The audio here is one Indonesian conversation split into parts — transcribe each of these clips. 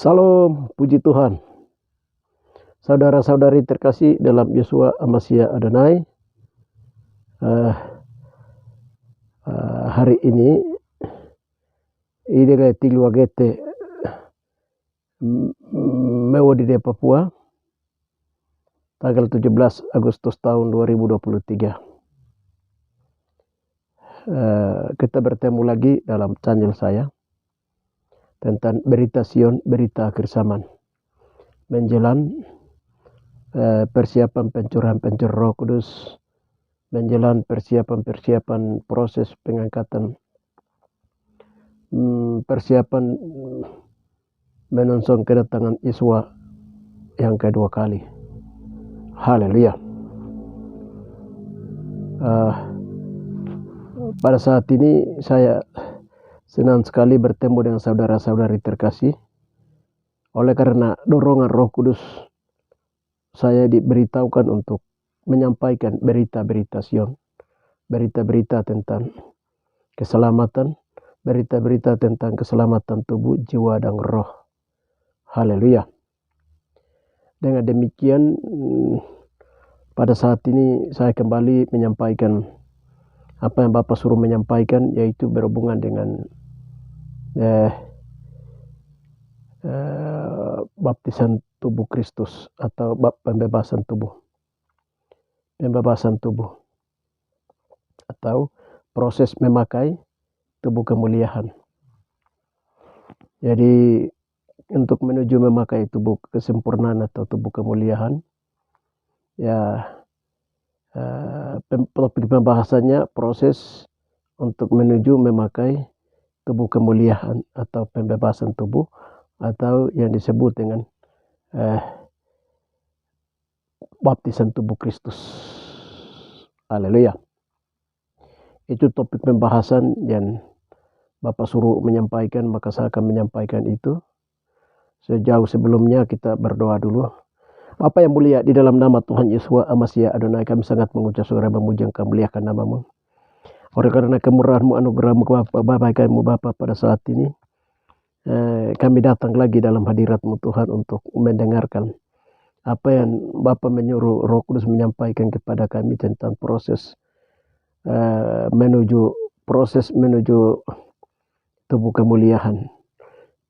Salam, puji Tuhan. Saudara-saudari terkasih dalam Yeshua Hamashiach Adonai, hari ini idega Tiluagete mewadi di Papua tanggal 17 Agustus tahun 2023. Kita bertemu lagi dalam channel saya tentang berita Sion, berita akhir zaman, menjelang persiapan pencurahan Roh Kudus, menjelang persiapan proses pengangkatan, persiapan menonsong kedatangan Yeshua yang kedua kali. Haleluya. Pada saat ini saya senang sekali bertemu dengan saudara-saudari terkasih. Oleh karena dorongan Roh Kudus, saya diberitahukan untuk menyampaikan berita-berita Sion, berita-berita tentang keselamatan, berita-berita tentang keselamatan tubuh, jiwa, dan roh. Haleluya. Dengan demikian, pada saat ini saya kembali menyampaikan apa yang Bapak suruh menyampaikan, yaitu berhubungan dengan baptisan tubuh Kristus atau pembebasan tubuh. Pembebasan tubuh atau proses memakai tubuh kemuliaan. Jadi untuk menuju memakai tubuh kesempurnaan atau tubuh kemuliaan, ya topik pembahasannya proses untuk menuju memakai tubuh kemuliaan atau pembebasan tubuh, atau yang disebut dengan baptisan tubuh Kristus. Haleluya. Itu topik pembahasan yang Bapak suruh menyampaikan, maka saya akan menyampaikan itu. Sejauh sebelumnya kita berdoa dulu. Bapa yang mulia, di dalam nama Tuhan Yeshua Hamashiach Adonai, kami sangat mengucap syukur dan memuji Engkau, muliakan nama-Mu. Oleh karena kemurahan-Mu, anugerah-Mu, kebaikan-Mu Bapa, pada saat ini kami datang lagi dalam hadirat-Mu Tuhan untuk mendengarkan apa yang Bapa menyuruh Roh Kudus menyampaikan kepada kami tentang proses menuju tubuh kemuliaan,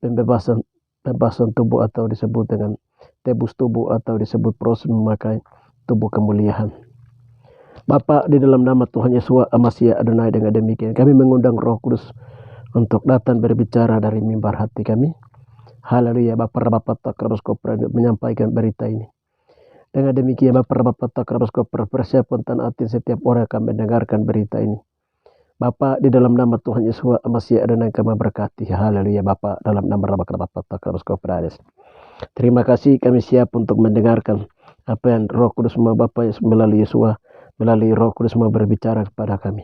pembebasan tubuh, atau disebut dengan tebus tubuh, atau disebut proses memakai tubuh kemuliaan. Bapa, di dalam nama Tuhan Yeshua Hamashiach Adonai, dengan demikian kami mengundang Roh Kudus untuk datang berbicara dari mimbar hati kami. Haleluya. Bapa menyampaikan berita ini. Dengan demikian Bapa persiapkan tanah hati setiap orang yang akan mendengarkan berita ini. Bapa, di dalam nama Tuhan Yeshua Hamashiach Adonai, kami berkati. Haleluya Bapa, dalam nama terima kasih, kami siap untuk mendengarkan apa yang Roh Kudus mau Bapa melalui Yeshua, melalui Roh Kudus mau berbicara kepada kami.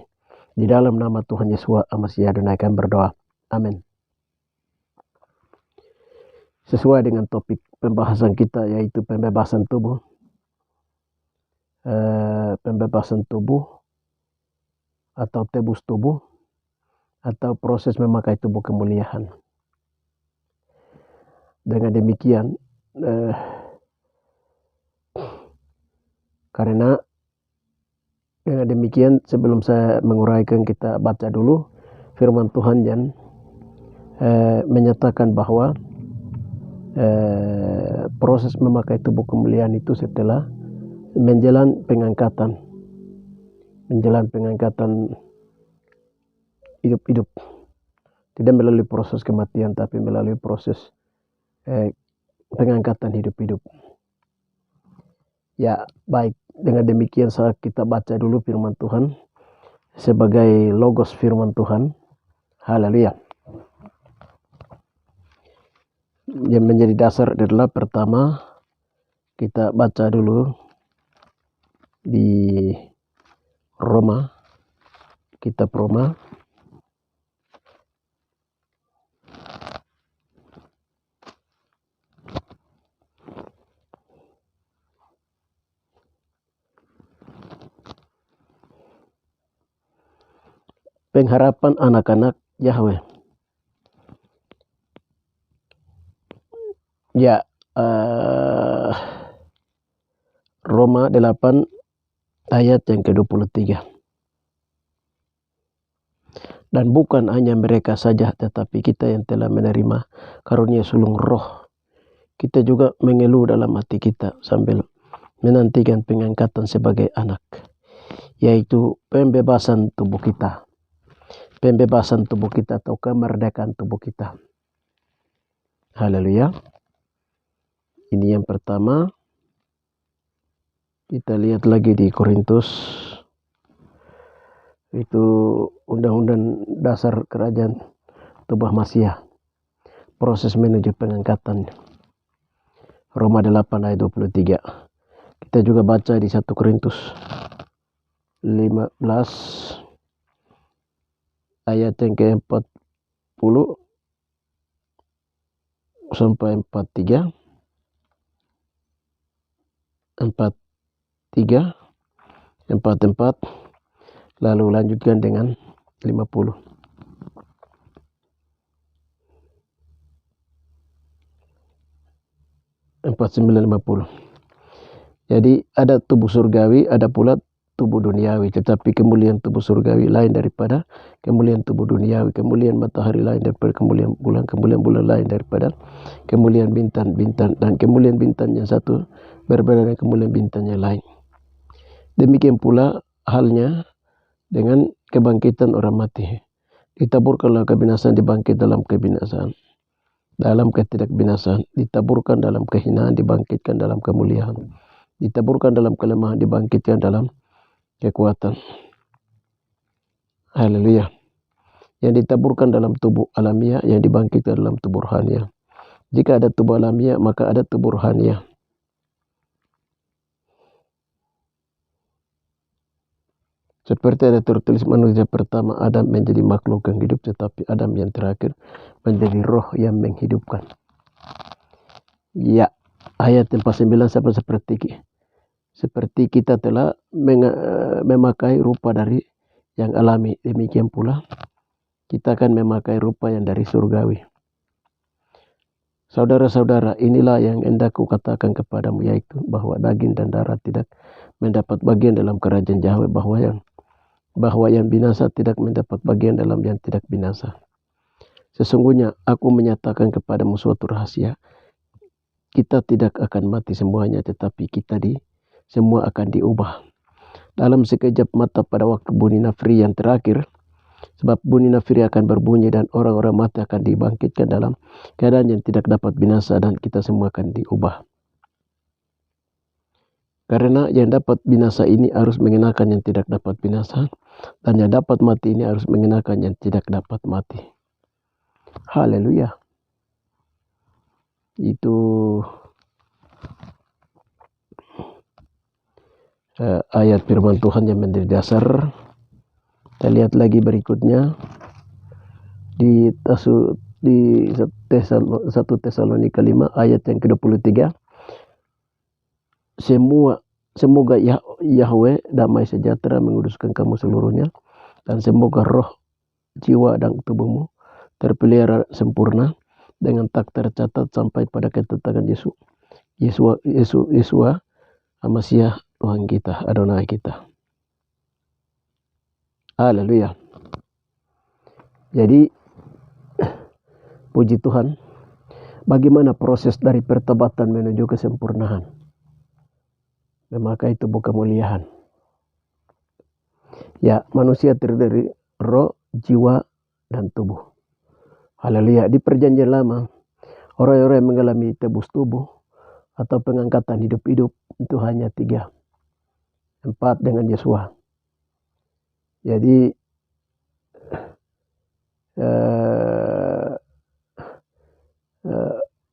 Di dalam nama Tuhan Yeshua Hamashiach Adonai kami berdoa. Amin. Sesuai dengan topik pembahasan kita, yaitu pembebasan tubuh. Pembebasan tubuh atau tebus tubuh, atau proses memakai tubuh kemuliaan. Dengan demikian, karena dengan demikian sebelum saya menguraikan, kita baca dulu firman Tuhan yang menyatakan bahwa proses memakai tubuh kemuliaan itu setelah menjelang pengangkatan hidup-hidup, tidak melalui proses kematian, tapi melalui proses pengangkatan hidup-hidup. Ya, baik. Dengan demikian kita baca dulu firman Tuhan sebagai logos firman Tuhan. Haleluya. Yang menjadi dasar adalah pertama, kita baca dulu di Roma, kitab Roma pengharapan anak-anak Yahweh. Ya, Roma 8 ayat yang ke-23. Dan bukan hanya mereka saja, tetapi kita yang telah menerima karunia sulung roh, kita juga mengeluh dalam hati kita sambil menantikan pengangkatan sebagai anak, yaitu pembebasan tubuh kita. Pembebasan tubuh kita atau kemerdekaan tubuh kita. Haleluya. Ini yang pertama. Kita lihat lagi di Korintus. Itu undang-undang dasar kerajaan Tubah Masia. Proses menuju pengangkatan. Roma 8 ayat 23. Kita juga baca di 1 Korintus 15 ayat yang ke-40 sampai 43. 44, lalu lanjutkan dengan 50. Jadi ada tubuh surgawi, ada pula tubuh duniawi, tetapi kemuliaan tubuh surgawi lain daripada kemuliaan tubuh duniawi. Kemuliaan matahari lain daripada kemuliaan bulan lain daripada kemuliaan bintang-bintang, dan kemuliaan bintang yang satu berbeda dengan kemuliaan bintang yang lain. Demikian pula halnya dengan kebangkitan orang mati. Ditaburkanlah kebinasaan, dibangkit dalam kebinasaan. Dalam ketidakbinasaan, ditaburkan dalam kehinaan, dibangkitkan dalam kemuliaan. Ditaburkan dalam kelemahan, dibangkitkan dalam kekuatan. Haleluya. Yang ditaburkan dalam tubuh alamiah, yang dibangkitkan dalam tubuh rohaniah. Jika ada tubuh alamiah, maka ada tubuh rohaniah. Seperti ada tertulis, manusia pertama Adam menjadi makhluk yang hidup, tetapi Adam yang terakhir menjadi roh yang menghidupkan. Ya, ayat 49 sampai seperti kita telah memakai rupa dari yang alami, demikian pula kita akan memakai rupa yang dari surgawi. Saudara-saudara, inilah yang hendak kukatakan kepadamu, yaitu bahwa daging dan darah tidak mendapat bagian dalam kerajaan Yahweh, bahwa yang binasa tidak mendapat bagian dalam yang tidak binasa. Sesungguhnya aku menyatakan kepadamu suatu rahasia. Kita tidak akan mati semuanya, tetapi kita semua akan diubah dalam sekejap mata pada waktu bunyi nafri yang terakhir. Sebab bunyi nafri akan berbunyi dan orang-orang mati akan dibangkitkan dalam keadaan yang tidak dapat binasa, dan kita semua akan diubah. Karena yang dapat binasa ini harus mengenakan yang tidak dapat binasa, dan yang dapat mati ini harus mengenakan yang tidak dapat mati. Haleluya. Itu ayat firman Tuhan yang menjadi dasar. Kita lihat lagi berikutnya di 1 Tesalonika 5 ayat yang ke-23. Semoga Yahweh damai sejahtera menguduskan kamu seluruhnya, dan semoga roh, jiwa, dan tubuhmu terpelihara sempurna dengan tak tercatat sampai pada kedatangan Yesua Masiah Tuhan kita, Adonai kita. Haleluya. Jadi puji Tuhan, bagaimana proses dari pertobatan menuju kesempurnaan? Memakai tubuh kemuliaan. Ya, manusia terdiri dari roh, jiwa, dan tubuh. Haleluya. Di perjanjian lama, orang-orang yang mengalami tebus tubuh atau pengangkatan hidup-hidup itu hanya 3. 4 dengan Yesua. Jadi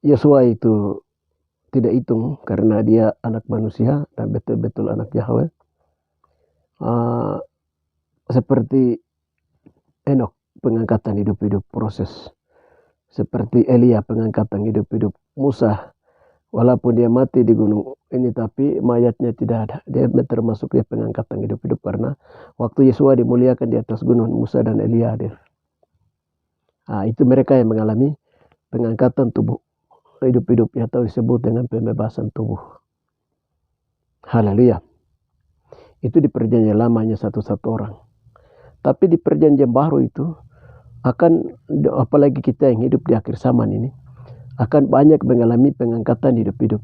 Yesua itu tidak hitung karena dia anak manusia dan betul-betul anak Yahweh. Seperti Enok, pengangkatan hidup-hidup proses. Seperti Elia, pengangkatan hidup-hidup. Musa, walaupun dia mati di gunung ini, tapi mayatnya tidak ada. Dia termasuk dia pengangkatan hidup-hidup karena waktu Yesua dimuliakan di atas gunung, Musa dan Elia hadir. Itu mereka yang mengalami pengangkatan tubuh hidup-hidup atau disebut dengan pembebasan tubuh. Haleluya. Itu di perjanjian lamanya satu-satu orang. Tapi di perjanjian baru itu akan, apalagi kita yang hidup di akhir zaman ini, akan banyak mengalami pengangkatan hidup-hidup.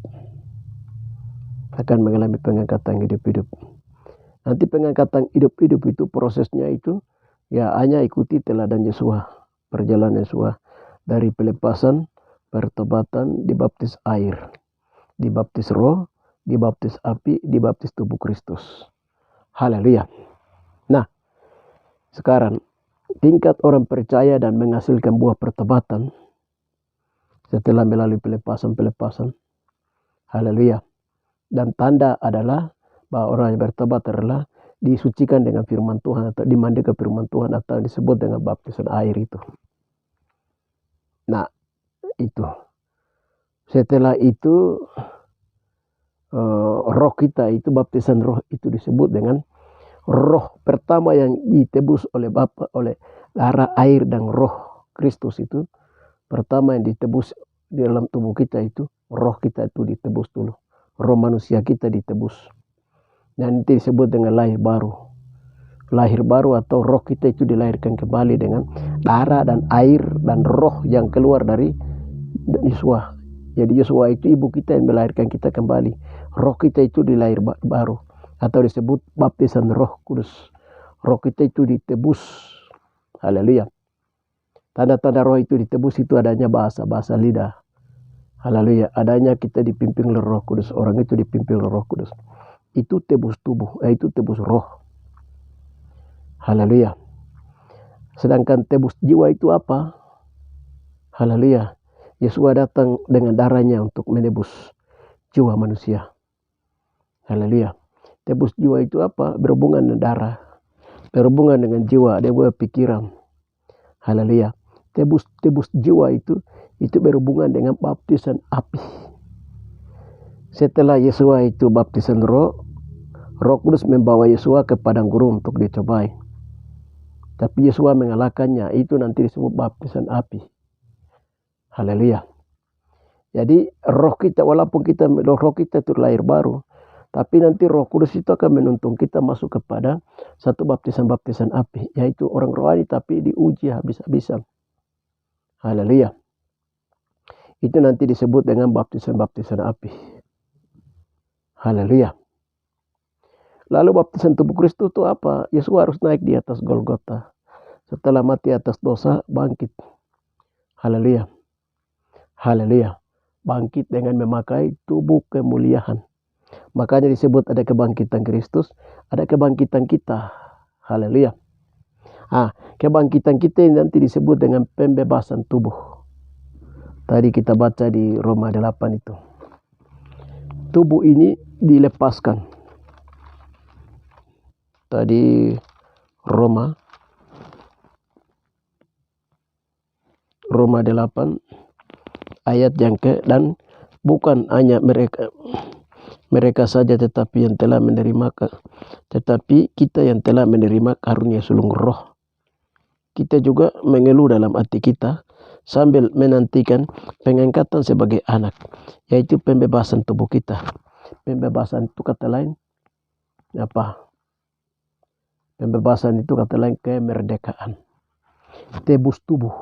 Akan mengalami pengangkatan hidup-hidup. Nanti pengangkatan hidup-hidup itu prosesnya itu ya hanya ikuti teladan Yesua, perjalanan Yesua dari pelepasan, pertobatan, dibaptis air, dibaptis roh, dibaptis api, dibaptis tubuh Kristus. Haleluya. Nah, sekarang tingkat orang percaya dan menghasilkan buah pertobatan setelah melalui pelepasan. Haleluya. Dan tanda adalah bahwa orang yang bertobat adalah disucikan dengan firman Tuhan atau dimandikan firman Tuhan atau disebut dengan baptisan air itu. Nah, itu. Setelah itu roh kita itu, baptisan roh itu disebut dengan roh pertama yang ditebus oleh Bapa, oleh darah, air dan roh Kristus itu. Pertama yang ditebus di dalam tubuh kita itu, roh kita itu ditebus dulu. Roh manusia kita ditebus. Dan nanti disebut dengan lahir baru. Lahir baru atau roh kita itu dilahirkan kembali dengan darah dan air dan roh yang keluar dari Yesua. Jadi Yesua itu ibu kita yang melahirkan kita kembali. Roh kita itu dilahir baru atau disebut baptisan Roh Kudus. Roh kita itu ditebus. Haleluya. Tanda-tanda roh itu ditebus itu adanya bahasa lidah. Haleluya. Adanya kita dipimpin oleh Roh Kudus. Orang itu dipimpin oleh Roh Kudus. Itu tebus tubuh, itu tebus roh. Haleluya. Sedangkan tebus jiwa itu apa? Haleluya. Yesus datang dengan darahnya untuk menebus jiwa manusia. Haleluya. Tebus jiwa itu apa? Berhubungan dengan darah, berhubungan dengan jiwa, dengan pikiran. Haleluya. Tebus jiwa itu berhubungan dengan baptisan api. Setelah Yesua itu baptisan roh Kudus membawa Yesua ke padang gurun untuk dicobai. Tapi Yesua mengalahkannya, itu nanti disebut baptisan api. Haleluya. Jadi roh kita, walaupun roh kita itu lahir baru, tapi nanti Roh Kudus itu akan menuntun kita masuk kepada satu baptisan api, yaitu orang rohani tapi diuji habis-habisan. Haleluya. Itu nanti disebut dengan baptisan api. Haleluya. Lalu baptisan tubuh Kristus itu apa? Yesus harus naik di atas Golgota. Setelah mati atas dosa, bangkit. Haleluya. Haleluya. Bangkit dengan memakai tubuh kemuliaan. Makanya disebut ada kebangkitan Kristus, ada kebangkitan kita. Haleluya. Kebangkitan kita ini nanti disebut dengan pembebasan tubuh. Tadi kita baca di Roma 8 itu. Tubuh ini dilepaskan. Tadi Roma 8 ayat yang dan bukan hanya mereka saja tetapi yang telah menerima, tetapi kita yang telah menerima karunia sulung roh. Kita juga mengeluh dalam hati kita sambil menantikan pengangkatan sebagai anak, yaitu pembebasan tubuh kita. Pembebasan itu kata lain apa? Pembebasan itu kata lain kemerdekaan. Tebus tubuh.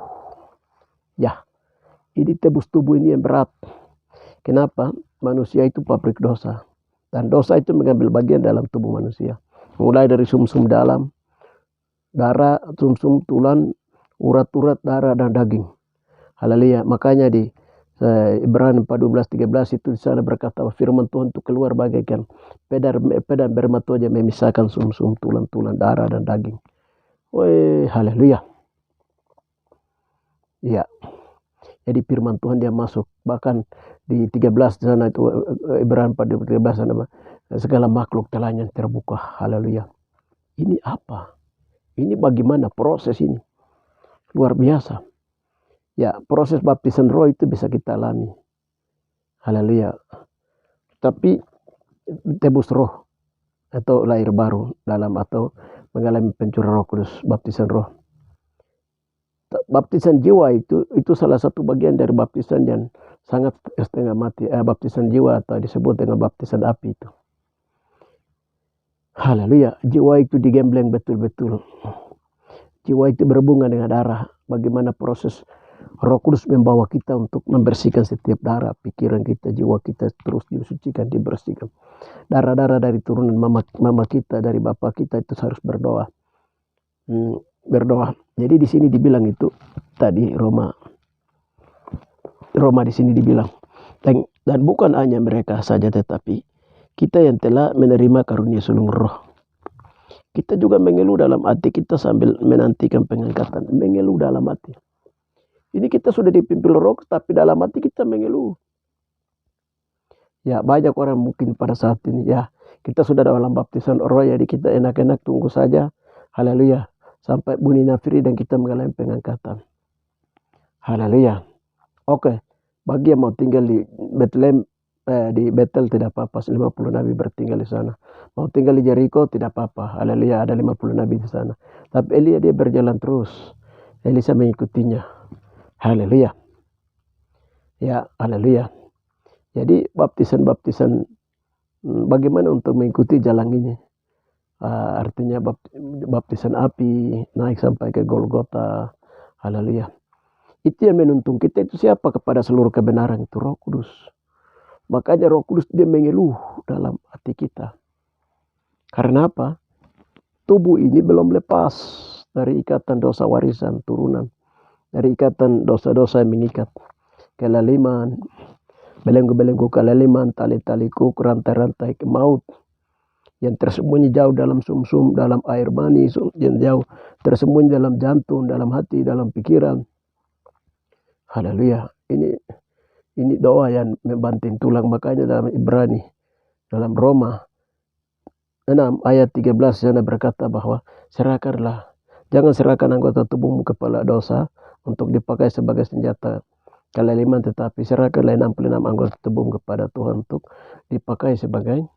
Ya, ini tebus tubuh ini yang berat. Kenapa? Manusia itu pabrik dosa. Dan dosa itu mengambil bagian dalam tubuh manusia. Mulai dari sumsum dalam, darah, sumsum tulang, urat-urat, darah dan daging. Haleluya. Makanya di Ibrani 14:13 itu di sana berkata firman Tuhan itu keluar bagaikan pedang bermata aja memisahkan sumsum tulang-tulang, darah dan daging. Haleluya. Ya. Jadi firman Tuhan dia masuk. Bahkan di 13 di sana itu Ibrani 14:13 sana segala makhluk telahnya terbuka. Haleluya. Ini apa? Ini bagaimana proses ini? Luar biasa. Ya, proses baptisan roh itu bisa kita alami. Haleluya. Tapi tebus roh atau lahir baru dalam atau mengalami pencurahan Roh Kudus, baptisan roh. Baptisan jiwa itu salah satu bagian dari baptisan yang sangat setengah mati. Baptisan jiwa atau disebut dengan baptisan api itu. Haleluya, jiwa itu digembleng betul-betul. Jiwa itu berhubungan dengan darah. Bagaimana proses Roh Kudus membawa kita untuk membersihkan setiap darah, pikiran kita, jiwa kita terus disucikan, dibersihkan. Darah-darah dari turunan mama kita, dari bapa kita itu harus berdoa. Berdoa. Jadi di sini dibilang itu tadi Roma di sini dibilang, dan bukan hanya mereka saja tetapi kita yang telah menerima karunia sulung roh. Kita juga mengeluh dalam hati kita sambil menantikan pengangkatan. Mengeluh dalam hati. Ini kita sudah dipimpin roh, tapi dalam hati kita mengeluh. Ya, banyak orang mungkin pada saat ini, ya, kita sudah dalam baptisan roh, jadi kita enak-enak tunggu saja. Haleluya. Sampai bunyi nafiri dan kita mengalami pengangkatan. Haleluya. Oke. Bagi yang mau tinggal di Bethlehem, di Betel tidak apa-apa, 50 nabi bertinggal di sana. Mau tinggal di Jericho tidak apa-apa, haleluya, ada 50 nabi di sana. Tapi Elia dia berjalan terus, Elisa mengikutinya, haleluya. Ya, haleluya. Jadi baptisan bagaimana untuk mengikuti jalan ini? Artinya baptisan api, naik sampai ke Golgota, haleluya. Itu yang menuntun kita itu siapa? Kepada seluruh kebenaran itu Roh Kudus. Makanya Roh Kudus dia mengeluh dalam hati kita. Karena apa? Tubuh ini belum lepas dari ikatan dosa warisan turunan. Dari ikatan dosa-dosa yang mengikat. Kelaliman, belenggu-belenggu kelaliman, tali-taliku, rantai-rantai ke maut. Yang tersembunyi jauh dalam sumsum, dalam air mani, yang jauh tersembunyi dalam jantung, dalam hati, dalam pikiran. Haleluya. Ini doa yang membanting tulang. Makanya dalam Ibrani, dalam Roma 6 ayat 13 sana berkata bahwa serahkanlah, jangan serahkan anggota tubuhmu kepada dosa untuk dipakai sebagai senjata kelaliman, tetapi serahkanlah 66 anggota tubuhmu kepada Tuhan untuk dipakai sebagai,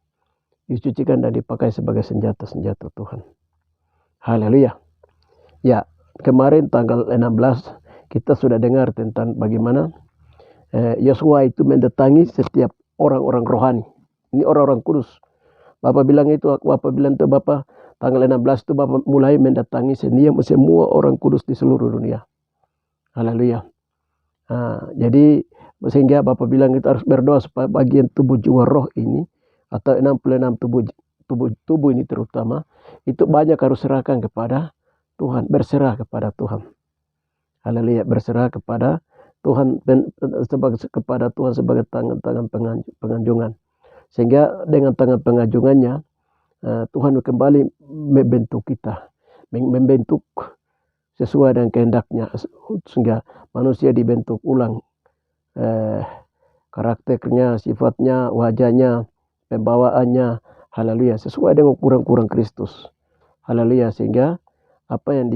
disucikan dan dipakai sebagai senjata-senjata Tuhan. Haleluya. Ya, kemarin tanggal 16 kita sudah dengar tentang bagaimana Yosua itu mendatangi setiap orang-orang rohani. Ini orang-orang kudus. Bapak bilang itu, Bapak tanggal 16 itu Bapak mulai mendatangi semua orang kudus di seluruh dunia. Haleluya. Jadi sehingga Bapak bilang itu harus berdoa supaya bagian tubuh jiwa roh ini atau 66 tubuh ini terutama itu banyak harus serahkan kepada Tuhan, berserah kepada Tuhan. Haleluya, berserah kepada Tuhan, kepada Tuhan sebagai tangan-tangan penganjungan. Sehingga dengan tangan penganjungannya Tuhan kembali membentuk kita, membentuk sesuai dengan kehendaknya, sehingga manusia dibentuk ulang karakternya, sifatnya, wajahnya, pembawaannya, haleluya, sesuai dengan ukuran Kristus. Haleluya, sehingga apa yang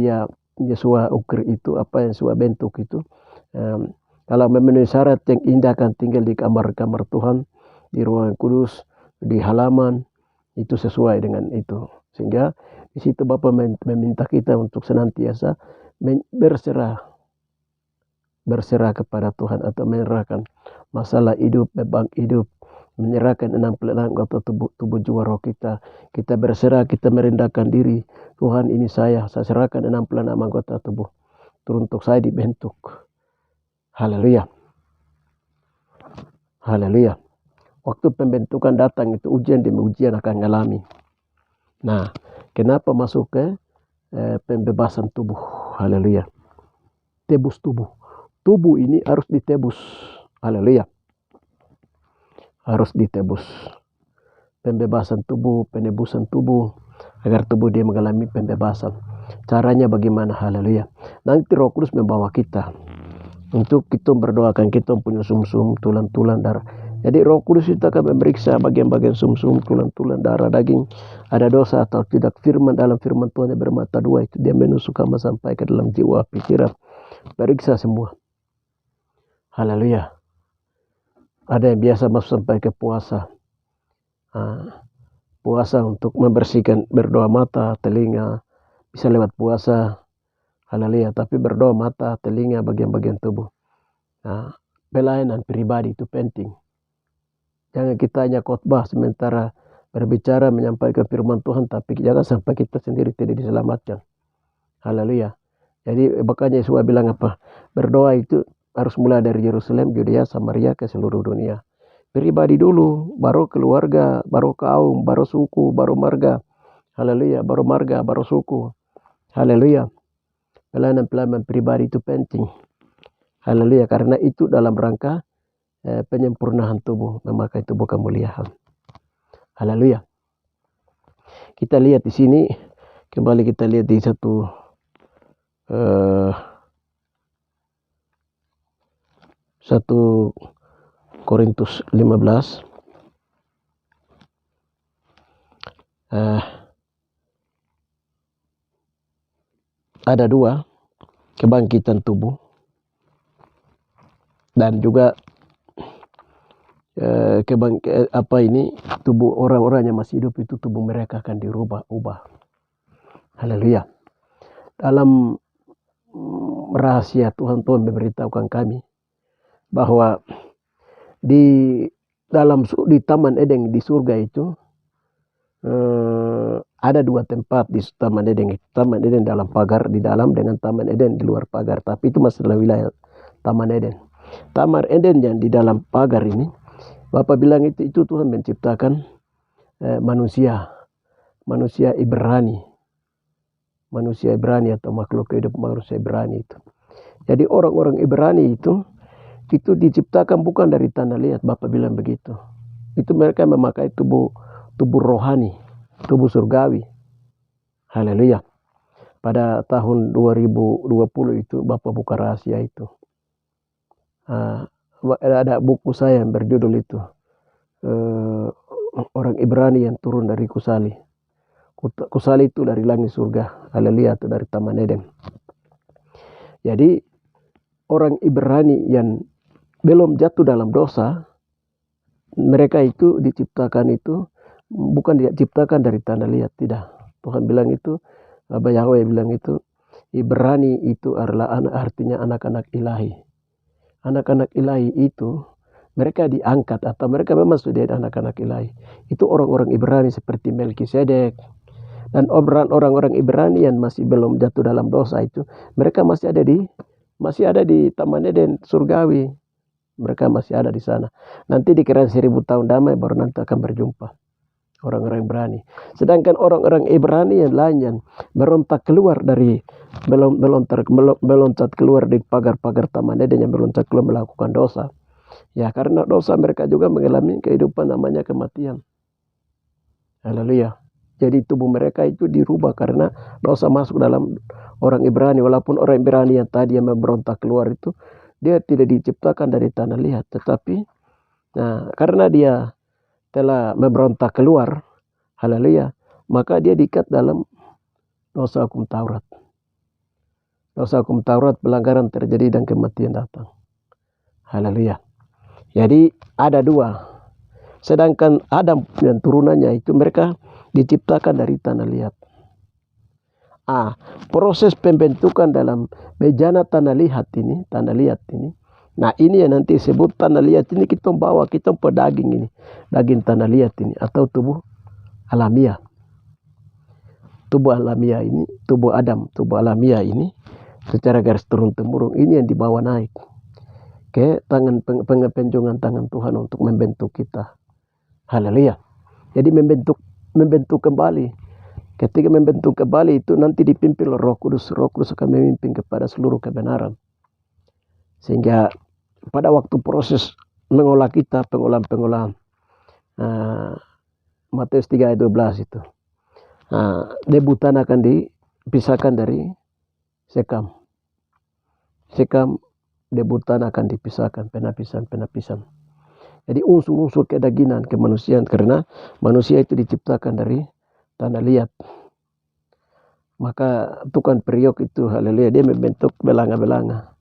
Yesua ukir itu, apa yang Yesua bentuk itu, kalau memenuhi syarat yang indah kan tinggal di kamar-kamar Tuhan, di ruangan kudus, di halaman, itu sesuai dengan itu. Sehingga di situ Bapa meminta kita untuk senantiasa berserah kepada Tuhan atau menyerahkan masalah hidup, beban hidup, menyerahkan 66 anggota tubuh jiwa roh kita. Kita berserah, kita merendahkan diri. Tuhan, ini saya serahkan 66 anggota tubuh untuk saya dibentuk. Haleluya. Haleluya. Waktu pembentukan datang itu ujian demi ujian akan ngalami. Nah, kenapa masuk ke pembebasan tubuh? Haleluya. Tebus tubuh. Tubuh ini harus ditebus. Haleluya. Harus ditebus. Pembebasan tubuh, penebusan tubuh, agar tubuh dia mengalami pembebasan. Caranya bagaimana? Haleluya. Nanti Roh Kudus membawa kita untuk kita berdoakan, kita punya sumsum, tulang-tulang, darah. Jadi Roh Kudus itu akan memeriksa bagian-bagian sumsum, tulang-tulang, darah, daging, ada dosa atau tidak. Firman dalam firman Tuhan yang bermata dua itu dia menusuk sampai ke dalam jiwa, pikiran, periksa semua. Haleluya. Ada yang biasa masuk sampai ke puasa. Puasa untuk membersihkan, berdoa mata, telinga, bisa lewat puasa. Haleluya. Tapi berdoa mata, telinga, bagian-bagian tubuh. pelayanan pribadi itu penting. Jangan kita hanya khotbah sementara berbicara menyampaikan firman Tuhan, tapi jangan sampai kita sendiri tidak diselamatkan. Haleluya. Jadi makanya Yesus bilang apa? Berdoa itu harus mulai dari Yerusalem, Yudea, Samaria ke seluruh dunia. Pribadi dulu, baru keluarga, baru kaum, baru suku, baru marga. Haleluya, baru marga, baru suku. Haleluya. Pelayanan pribadi itu penting. Haleluya, karena itu dalam rangka penyempurnaan tubuh, memakai tubuh kemuliaan. Haleluya. Kita lihat di sini, kembali kita lihat di 1 Korintus 15. Ada 2 kebangkitan tubuh dan juga tubuh orang-orang yang masih hidup itu tubuh mereka akan dirubah-ubah. Haleluya. Dalam rahasia Tuhan memberitahukan kami bahwa di Taman Eden di surga itu ada 2 tempat di Taman Eden. Taman Eden dalam pagar di dalam dengan Taman Eden di luar pagar, tapi itu masih dalam wilayah Taman Eden. Taman Eden yang di dalam pagar ini, Bapak bilang itu Tuhan menciptakan manusia Ibrani atau makhluk hidup manusia Ibrani itu. Jadi orang-orang Ibrani itu diciptakan bukan dari tanah liat, Bapak bilang begitu. Itu mereka memakai tubuh rohani, tubuh surgawi. Haleluya. Pada tahun 2020 itu Bapak buka rahasia itu. Ada buku saya yang berjudul itu orang Ibrani yang turun dari Kusali. Kusali itu dari langit surga. Haleluya, itu dari Taman Eden. Jadi orang Ibrani yang belum jatuh dalam dosa, mereka itu diciptakan itu bukan diciptakan dari tanah liat, tidak. Tuhan bilang itu, Bapa Yahweh bilang itu, Ibrani itu adalah artinya anak-anak ilahi. Anak-anak ilahi itu mereka diangkat atau mereka memang sudah anak-anak ilahi. Itu orang-orang Ibrani seperti Melkisedek. Dan orang-orang Ibrani yang masih belum jatuh dalam dosa itu, mereka masih ada di Taman Eden surgawi. Mereka masih ada di sana. Nanti dikira 1000 tahun damai baru nanti akan berjumpa orang-orang Ibrani. Sedangkan orang-orang Ibrani yang lain yang meloncat keluar dari meloncat keluar di pagar-pagar Taman Eden, yang meloncat keluar melakukan dosa. Ya, karena dosa mereka juga mengalami kehidupan namanya kematian. Haleluya. Jadi tubuh mereka itu dirubah karena dosa masuk dalam orang Ibrani. Walaupun orang Ibrani yang tadi yang memberontak keluar itu, dia tidak diciptakan dari tanah liat. Tetapi karena dia telah memberontak keluar, haleluya, maka dia diikat dalam dosa hukum Taurat. Dosa hukum Taurat, pelanggaran terjadi dan kematian datang. Haleluya. Jadi ada 2. Sedangkan Adam dan turunannya itu mereka diciptakan dari tanah liat. Proses pembentukan dalam bejana tanah liat ini. Nah, ini yang nanti sebut tanah liat ini kita bawa daging ini. Daging tanah liat ini atau tubuh alamiah. Tubuh alamiah ini, tubuh Adam, tubuh alamiah ini secara garis turun-temurun ini yang dibawa naik ke tangan pengenjungan tangan Tuhan untuk membentuk kita. Haleluya. Jadi membentuk kembali. Ketika membentuk kembali itu nanti dipimpin oleh Roh Kudus. Roh Kudus akan memimpin kepada seluruh kebenaran. Sehingga pada waktu proses mengolah kita, pengolahan Matius 3 ayat 12 itu. Debutan akan dipisahkan dari sekam. Debutan akan dipisahkan, penapisan. Jadi unsur-unsur kedagingan, kemanusiaan, karena manusia itu diciptakan dari tanah liat. Maka tukang priok itu, haleluya, dia membentuk belanga-belanga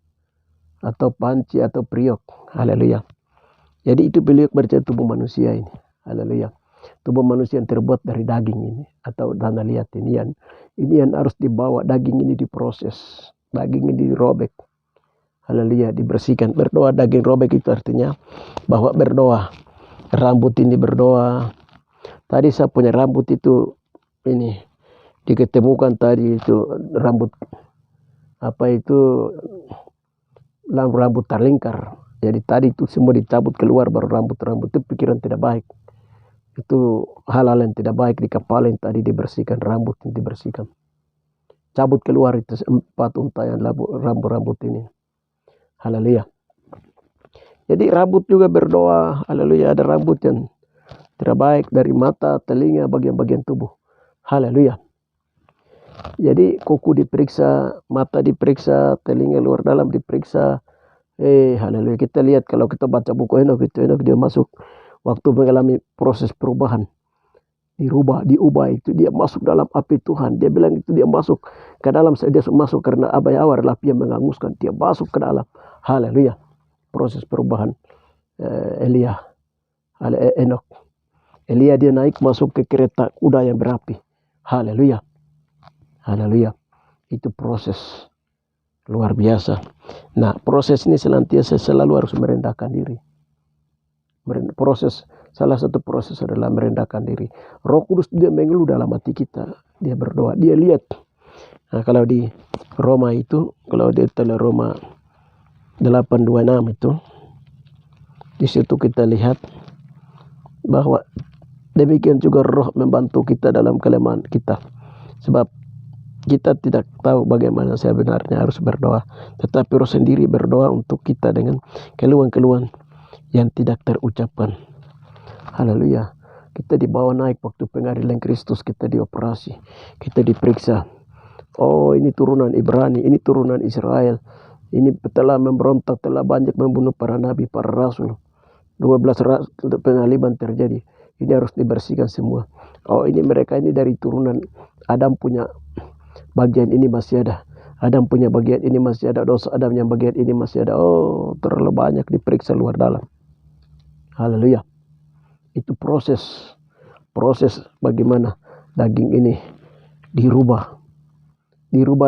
atau panci atau priok, haleluya. Jadi itu beliau berarti tubuh manusia ini, haleluya. Tubuh manusia yang terbuat dari daging ini atau tanah liat ini yang harus dibawa, daging ini diproses, daging ini dirobek, Haleluya, dibersihkan. Berdoa daging robek itu artinya bahwa berdoa. Rambut ini berdoa. Tadi saya punya rambut itu ini diketemukan tadi itu rambut rambut terlingkar. Jadi tadi itu semua dicabut keluar baru rambut itu pikiran tidak baik. Itu hal-hal yang tidak baik di kepala yang tadi dibersihkan, rambut yang dibersihkan. Cabut keluar itu 4 untayan rambut ini. Haleluya. Jadi rambut juga berdoa. Haleluya, ada rambut yang tidak baik dari mata, telinga, bagian-bagian tubuh. Haleluya. Jadi kuku diperiksa, mata diperiksa, telinga luar dalam diperiksa. Haleluya. Kita lihat kalau kita baca buku Henokh dia masuk waktu mengalami proses perubahan. Diubah itu dia masuk dalam api Tuhan. Dia bilang itu dia masuk ke dalam, dia masuk karena abai awar api yang menghanguskan. Dia masuk ke dalam. Haleluya. Proses perubahan Henokh. Elia dia naik masuk ke kereta kuda yang berapi. Haleluya. Haleluya. Itu proses luar biasa. Nah, proses ini senantiasa selalu harus merendahkan diri. Salah satu proses adalah merendahkan diri. Roh Kudus dia mengeluh dalam hati kita. Dia berdoa, dia lihat. Nah, kalau di Roma itu, kalau di Roma 8:26 itu, di situ kita lihat bahwa demikian juga Roh membantu kita dalam kelemahan kita. Sebab kita tidak tahu bagaimana sebenarnya harus berdoa. Tetapi Roh sendiri berdoa untuk kita dengan keluhan-keluhan yang tidak terucapkan. Haleluya. Kita dibawa naik waktu pengadilan Kristus, kita dioperasi, kita diperiksa. Oh, ini turunan Ibrani, ini turunan Israel. Ini telah memberontak, telah banyak membunuh para nabi, para rasul. 12 pengaliban terjadi. Ini harus dibersihkan semua. Oh, ini mereka ini dari turunan Adam punya bagian ini masih ada. Adam punya bagian ini masih ada. Dosa Adam yang bagian ini masih ada. Oh, terlalu banyak diperiksa luar dalam. Haleluya. Itu proses bagaimana daging ini dirubah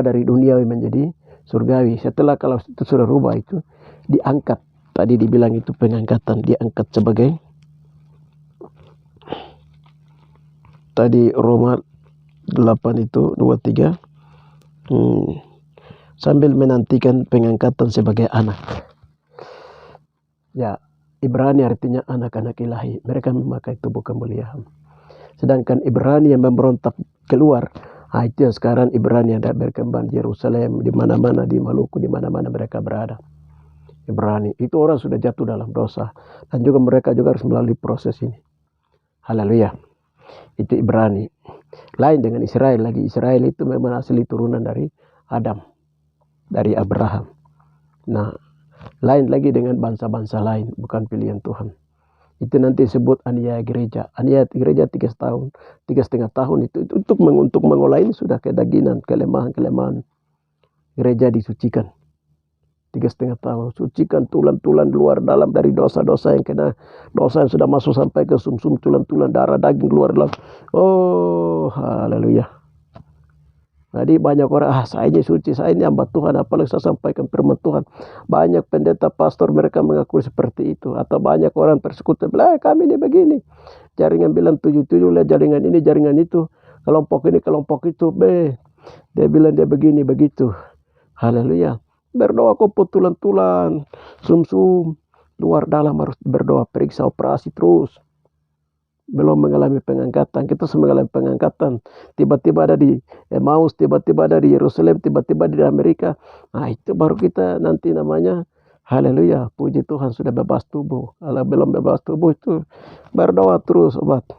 dari duniawi menjadi surgawi. Setelah kalau itu sudah rubah itu diangkat. Tadi dibilang itu pengangkatan, diangkat sebagai tadi Roma 8 itu 23 sambil menantikan pengangkatan sebagai anak. Ya, Ibrani artinya anak-anak ilahi. Mereka memakai tubuh kemuliaan. Sedangkan Ibrani yang memberontak keluar, itu yang sekarang Ibrani yang berkembang di Yerusalem, di mana-mana, di Maluku, di mana-mana mereka berada. Ibrani itu orang sudah jatuh dalam dosa, dan juga mereka juga harus melalui proses ini. Haleluya. Itu Ibrani. Lain dengan Israel lagi. Israel itu memang asli turunan dari Adam, dari Abraham. Nah, lain lagi dengan bangsa-bangsa lain, bukan pilihan Tuhan. Itu nanti disebut aniaya gereja. Aniaya gereja 3,5 tahun itu untuk mengolah ini sudah kedagingan, kelemahan. Gereja disucikan 3,5 tahun. Sucikan tulan-tulan luar dalam dari dosa-dosa yang kena, dosa yang sudah masuk sampai ke sumsum, tulan-tulan darah, daging keluar dalam. Oh, haleluya. Jadi banyak orang, saya ini suci, saya ini hamba Tuhan, apalagi saya sampaikan firman Tuhan. Banyak pendeta, pastor mereka mengaku seperti itu. Atau banyak orang persekutu bilang, kami ini begini. Jaringan bilang 77, lihat jaringan ini, jaringan itu. Kelompok ini, kelompok itu. Dia bilang dia begini, begitu. Haleluya. Berdoa kok tulan-tulan, sumsum, luar dalam harus berdoa, periksa, operasi terus. Belum mengalami pengangkatan, kita mengalami pengangkatan. Tiba-tiba ada di Emmaus, tiba-tiba ada di Yerusalem, tiba-tiba di Amerika. Nah, itu baru kita nanti namanya haleluya, puji Tuhan sudah bebas tubuh. Kalau belum bebas tubuh itu berdoa terus, sobat.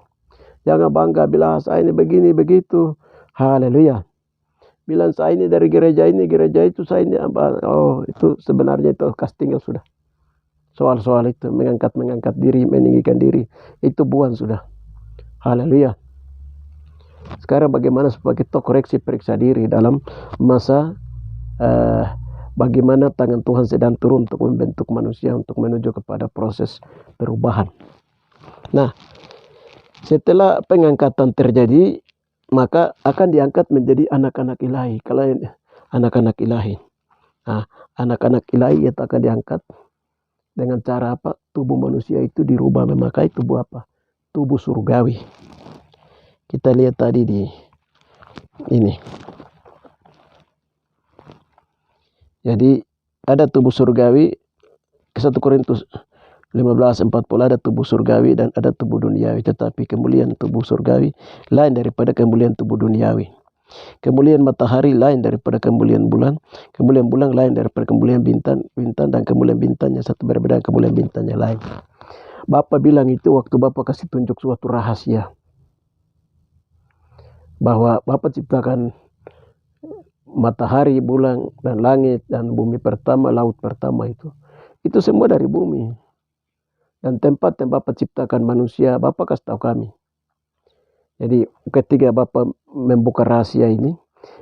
Jangan bangga bilang saya ini begini begitu. Haleluya. Bilang saya ini dari gereja ini, gereja itu, saya ini apa? Oh, itu sebenarnya itu casting sudah. Soal-soal itu mengangkat diri, meninggikan diri, itu bukan sudah. Haleluya. Sekarang bagaimana supaya kita koreksi, periksa diri dalam masa bagaimana tangan Tuhan sedang turun untuk membentuk manusia untuk menuju kepada proses perubahan. Nah, setelah pengangkatan terjadi, maka akan diangkat menjadi anak-anak ilahi. Kalau anak-anak ilahi, Anak-anak ilahi yang akan diangkat dengan cara apa? Tubuh manusia itu dirubah memakai tubuh apa? Tubuh surgawi. Kita lihat tadi di ini. Jadi ada tubuh surgawi, 1 Korintus 15:40 ada tubuh surgawi dan ada tubuh duniawi, tetapi kemuliaan tubuh surgawi lain daripada kemuliaan tubuh duniawi. Kemuliaan matahari lain daripada kemuliaan bulan lain daripada kemuliaan bintang dan kemuliaan bintangnya satu berbeda, kemuliaan bintangnya lain. Bapa bilang itu waktu Bapa kasih tunjuk suatu rahasia, bahwa Bapa ciptakan matahari, bulan, dan langit, dan bumi pertama, laut pertama itu semua dari bumi. Dan tempat yang Bapa ciptakan manusia, Bapa kasih tahu kami. Jadi ketika Bapa membuka rahasia ini,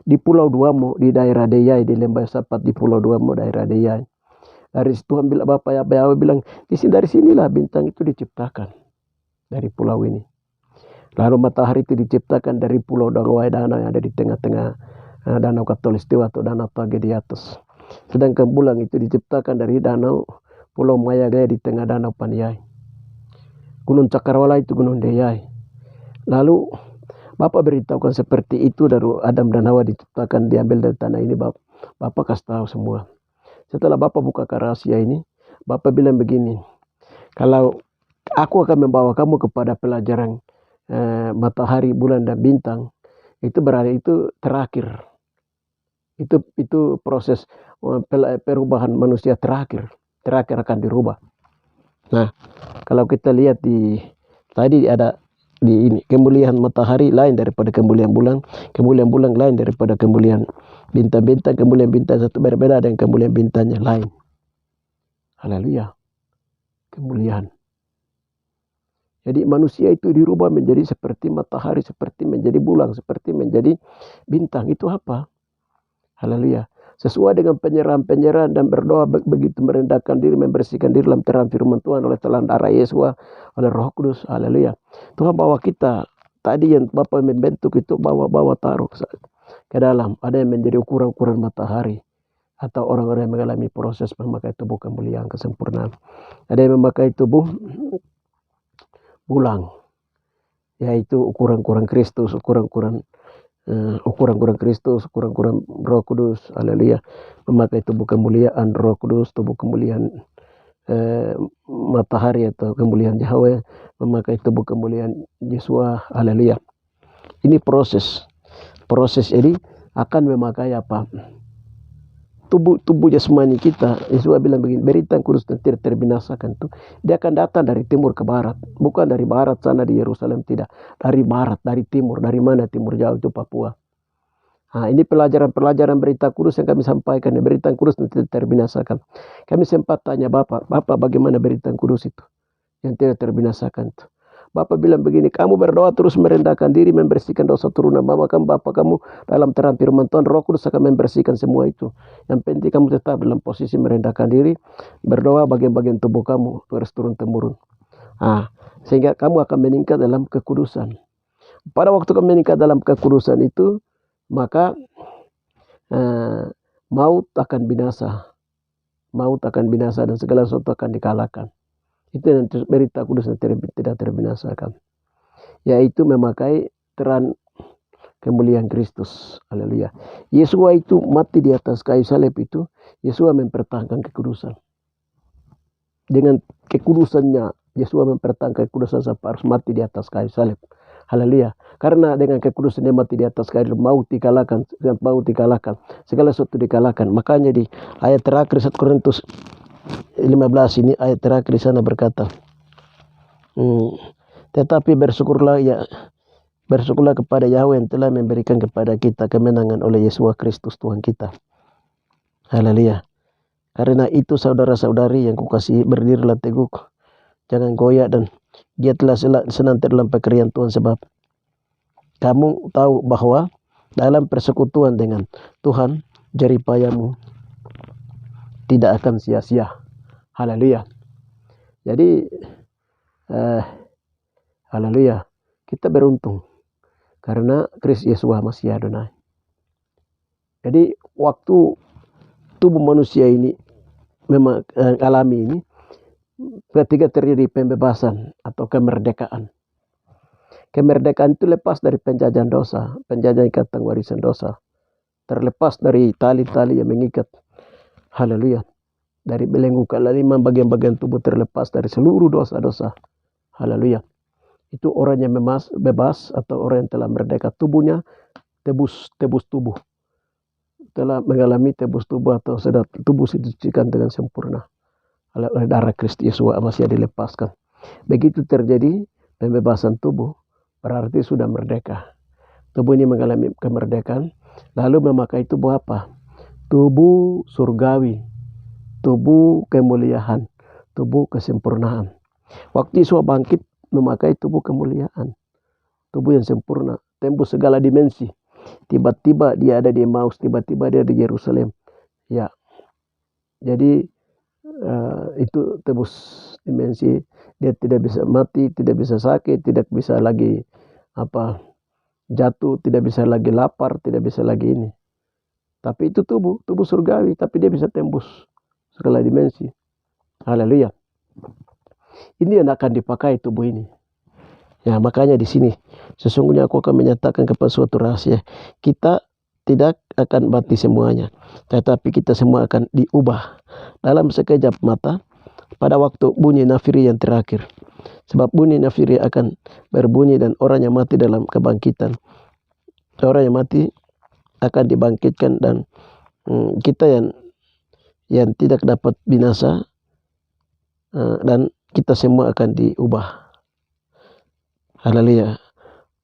di Pulau Duamo, di daerah Deyai, di Lembah Sapat, di Pulau Duamo, daerah Deyai. Dari situ ambil Bapa Yahweh bilang, dari sinilah bintang itu diciptakan, dari pulau ini. Lalu matahari itu diciptakan dari Pulau Dangwai Danau yang ada di tengah-tengah Danau Katulistiwa atau Danau Tage di atas. Sedangkan bulan itu diciptakan dari Danau Pulau Mayagaya di tengah Danau Paniai. Gunung Cakrawala itu Gunung Deyai. Lalu Bapak beritahukan seperti itu dari Adam dan Hawa diciptakan, diambil dari tanah ini. Bapak kasih tahu semua. Setelah Bapak buka rahasia ini, Bapak bilang begini, kalau aku akan membawa kamu kepada pelajaran matahari, bulan, dan bintang, itu berarti itu terakhir. Itu proses perubahan manusia terakhir akan dirubah. Nah, kalau kita lihat tadi ada di ini, kemuliaan matahari lain daripada kemuliaan bulan lain daripada kemuliaan bintang-bintang, kemuliaan bintang satu berbeda dengan kemuliaan bintangnya lain. Haleluya. Kemuliaan. Jadi manusia itu dirubah menjadi seperti matahari, seperti menjadi bulan, seperti menjadi bintang. Itu apa? Haleluya. Sesuai dengan penyerahan dan berdoa begitu merendahkan diri, membersihkan diri dalam terang firman Tuhan oleh telan darah Yesus, oleh Roh Kudus. Haleluya. Tuhan bawa kita tadi yang Bapak membentuk itu, bawa taruh ke dalam. Ada yang menjadi ukuran-ukuran matahari, atau orang-orang yang mengalami proses memakai tubuh kemuliaan kesempurnaan. Ada yang memakai tubuh bulan, yaitu ukuran-ukuran Kristus, ukuran-ukuran Kristus, ukuran Roh Kudus. Haleluya. Memakai tubuh kemuliaan Roh Kudus, tubuh kemuliaan matahari atau kemuliaan Yahweh, memakai tubuh kemuliaan Yesua. Haleluya. Ini proses ini akan memakai apa? Tubuh jasmani kita. Yesus bilang begini, beritaan kudus dan tidak terbinasakan tuh. Dia akan datang dari timur ke barat, bukan dari barat sana di Yerusalem, tidak. Dari barat, dari timur. Dari mana? Timur jauh itu Papua. Nah, ini pelajaran berita kudus yang kami sampaikan. Berita kudus dan tidak terbinasakan. Kami sempat tanya Bapak bagaimana berita kudus itu yang tidak terbinasakan tuh. Bapak bilang begini, kamu berdoa terus merendahkan diri, membersihkan dosa turunan Bapak kamu dalam terang firman Tuhan, Roh Kudus akan membersihkan semua itu. Yang penting kamu tetap dalam posisi merendahkan diri, berdoa bagian-bagian tubuh kamu terus turun-temurun. Sehingga kamu akan meningkat dalam kekudusan. Pada waktu kamu meningkat dalam kekudusan itu, maka maut akan binasa. Maut akan binasa dan segala sesuatu akan dikalahkan. Itu yang berita kudus yang tidak terbinasakan, yaitu memakai terang kemuliaan Kristus. Haleluya. Yesus itu mati di atas kayu salib itu, Yesus mempertahankan kekudusan. Dengan kekudusannya, Yesus mempertahankan kekudusan sampai harus mati di atas kayu salib. Haleluya. Karena dengan kekudusan dia mati di atas kayu, maut dikalahkan, segala sesuatu dikalahkan. Makanya di ayat terakhir 1 Korintus 15 ini, ayat terakhir di sana berkata, tetapi bersyukurlah kepada Yahweh yang telah memberikan kepada kita kemenangan oleh Yesus Kristus Tuhan kita. Haleluya. Karena itu saudara-saudari yang kukasihi, berdirilah teguh, jangan goyah dan giatlah senantiasa dalam pekerjaan Tuhan, sebab kamu tahu bahwa dalam persekutuan dengan Tuhan jeripayamu tidak akan sia-sia. Haleluya. Jadi haleluya, kita beruntung karena Kristus Yesus masih Adonai. Jadi waktu tubuh manusia ini memang alami ini ketika terjadi pembebasan atau kemerdekaan. Kemerdekaan itu lepas dari penjajahan dosa, penjajahan ikatan warisan dosa. Terlepas dari tali-tali yang mengikat. Haleluya. Dari belenggu kelima bagian-bagian tubuh terlepas dari seluruh dosa-dosa. Haleluya. Itu orang yang bebas atau orang yang telah merdeka. Tubuhnya tebus tubuh. Telah mengalami tebus tubuh atau sudah tubuh disucikan dengan sempurna. Oleh darah Kristus Yesus masih dilepaskan. Begitu terjadi pembebasan tubuh, berarti sudah merdeka. Tubuh ini mengalami kemerdekaan, lalu memakai tubuh apa? Tubuh surgawi, tubuh kemuliaan, tubuh kesempurnaan. Waktu Yesus bangkit memakai tubuh kemuliaan, tubuh yang sempurna, tembus segala dimensi. Tiba-tiba dia ada di Emmaus, tiba-tiba dia di Yerusalem. Ya, jadi itu tembus dimensi. Dia tidak bisa mati, tidak bisa sakit, tidak bisa lagi jatuh, tidak bisa lagi lapar, tidak bisa lagi ini. Tapi itu tubuh surgawi, tapi dia bisa tembus segala dimensi. Haleluya. Ini yang akan dipakai tubuh ini. Ya, makanya di sini sesungguhnya aku akan menyatakan kepada suatu rahasia. Kita tidak akan mati semuanya, tetapi kita semua akan diubah dalam sekejap mata pada waktu bunyi nafiri yang terakhir. Sebab bunyi nafiri akan berbunyi dan orang yang mati dalam kebangkitan, orang yang mati akan dibangkitkan, dan kita yang tidak dapat binasa, dan kita semua akan diubah. Haleluya.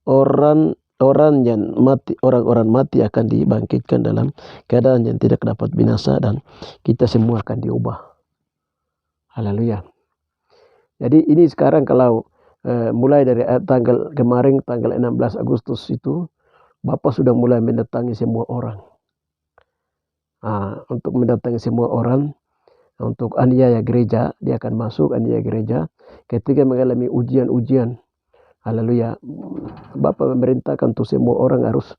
Orang mati akan dibangkitkan dalam keadaan yang tidak dapat binasa, dan kita semua akan diubah. Haleluya. Jadi ini sekarang kalau mulai dari tanggal kemarin, tanggal 16 Agustus itu, Bapak sudah mulai mendatangi semua orang. Untuk mendatangi semua orang, untuk aniaya gereja, dia akan masuk aniaya gereja ketika mengalami ujian-ujian. Haleluya. Bapak memerintahkan untuk semua orang harus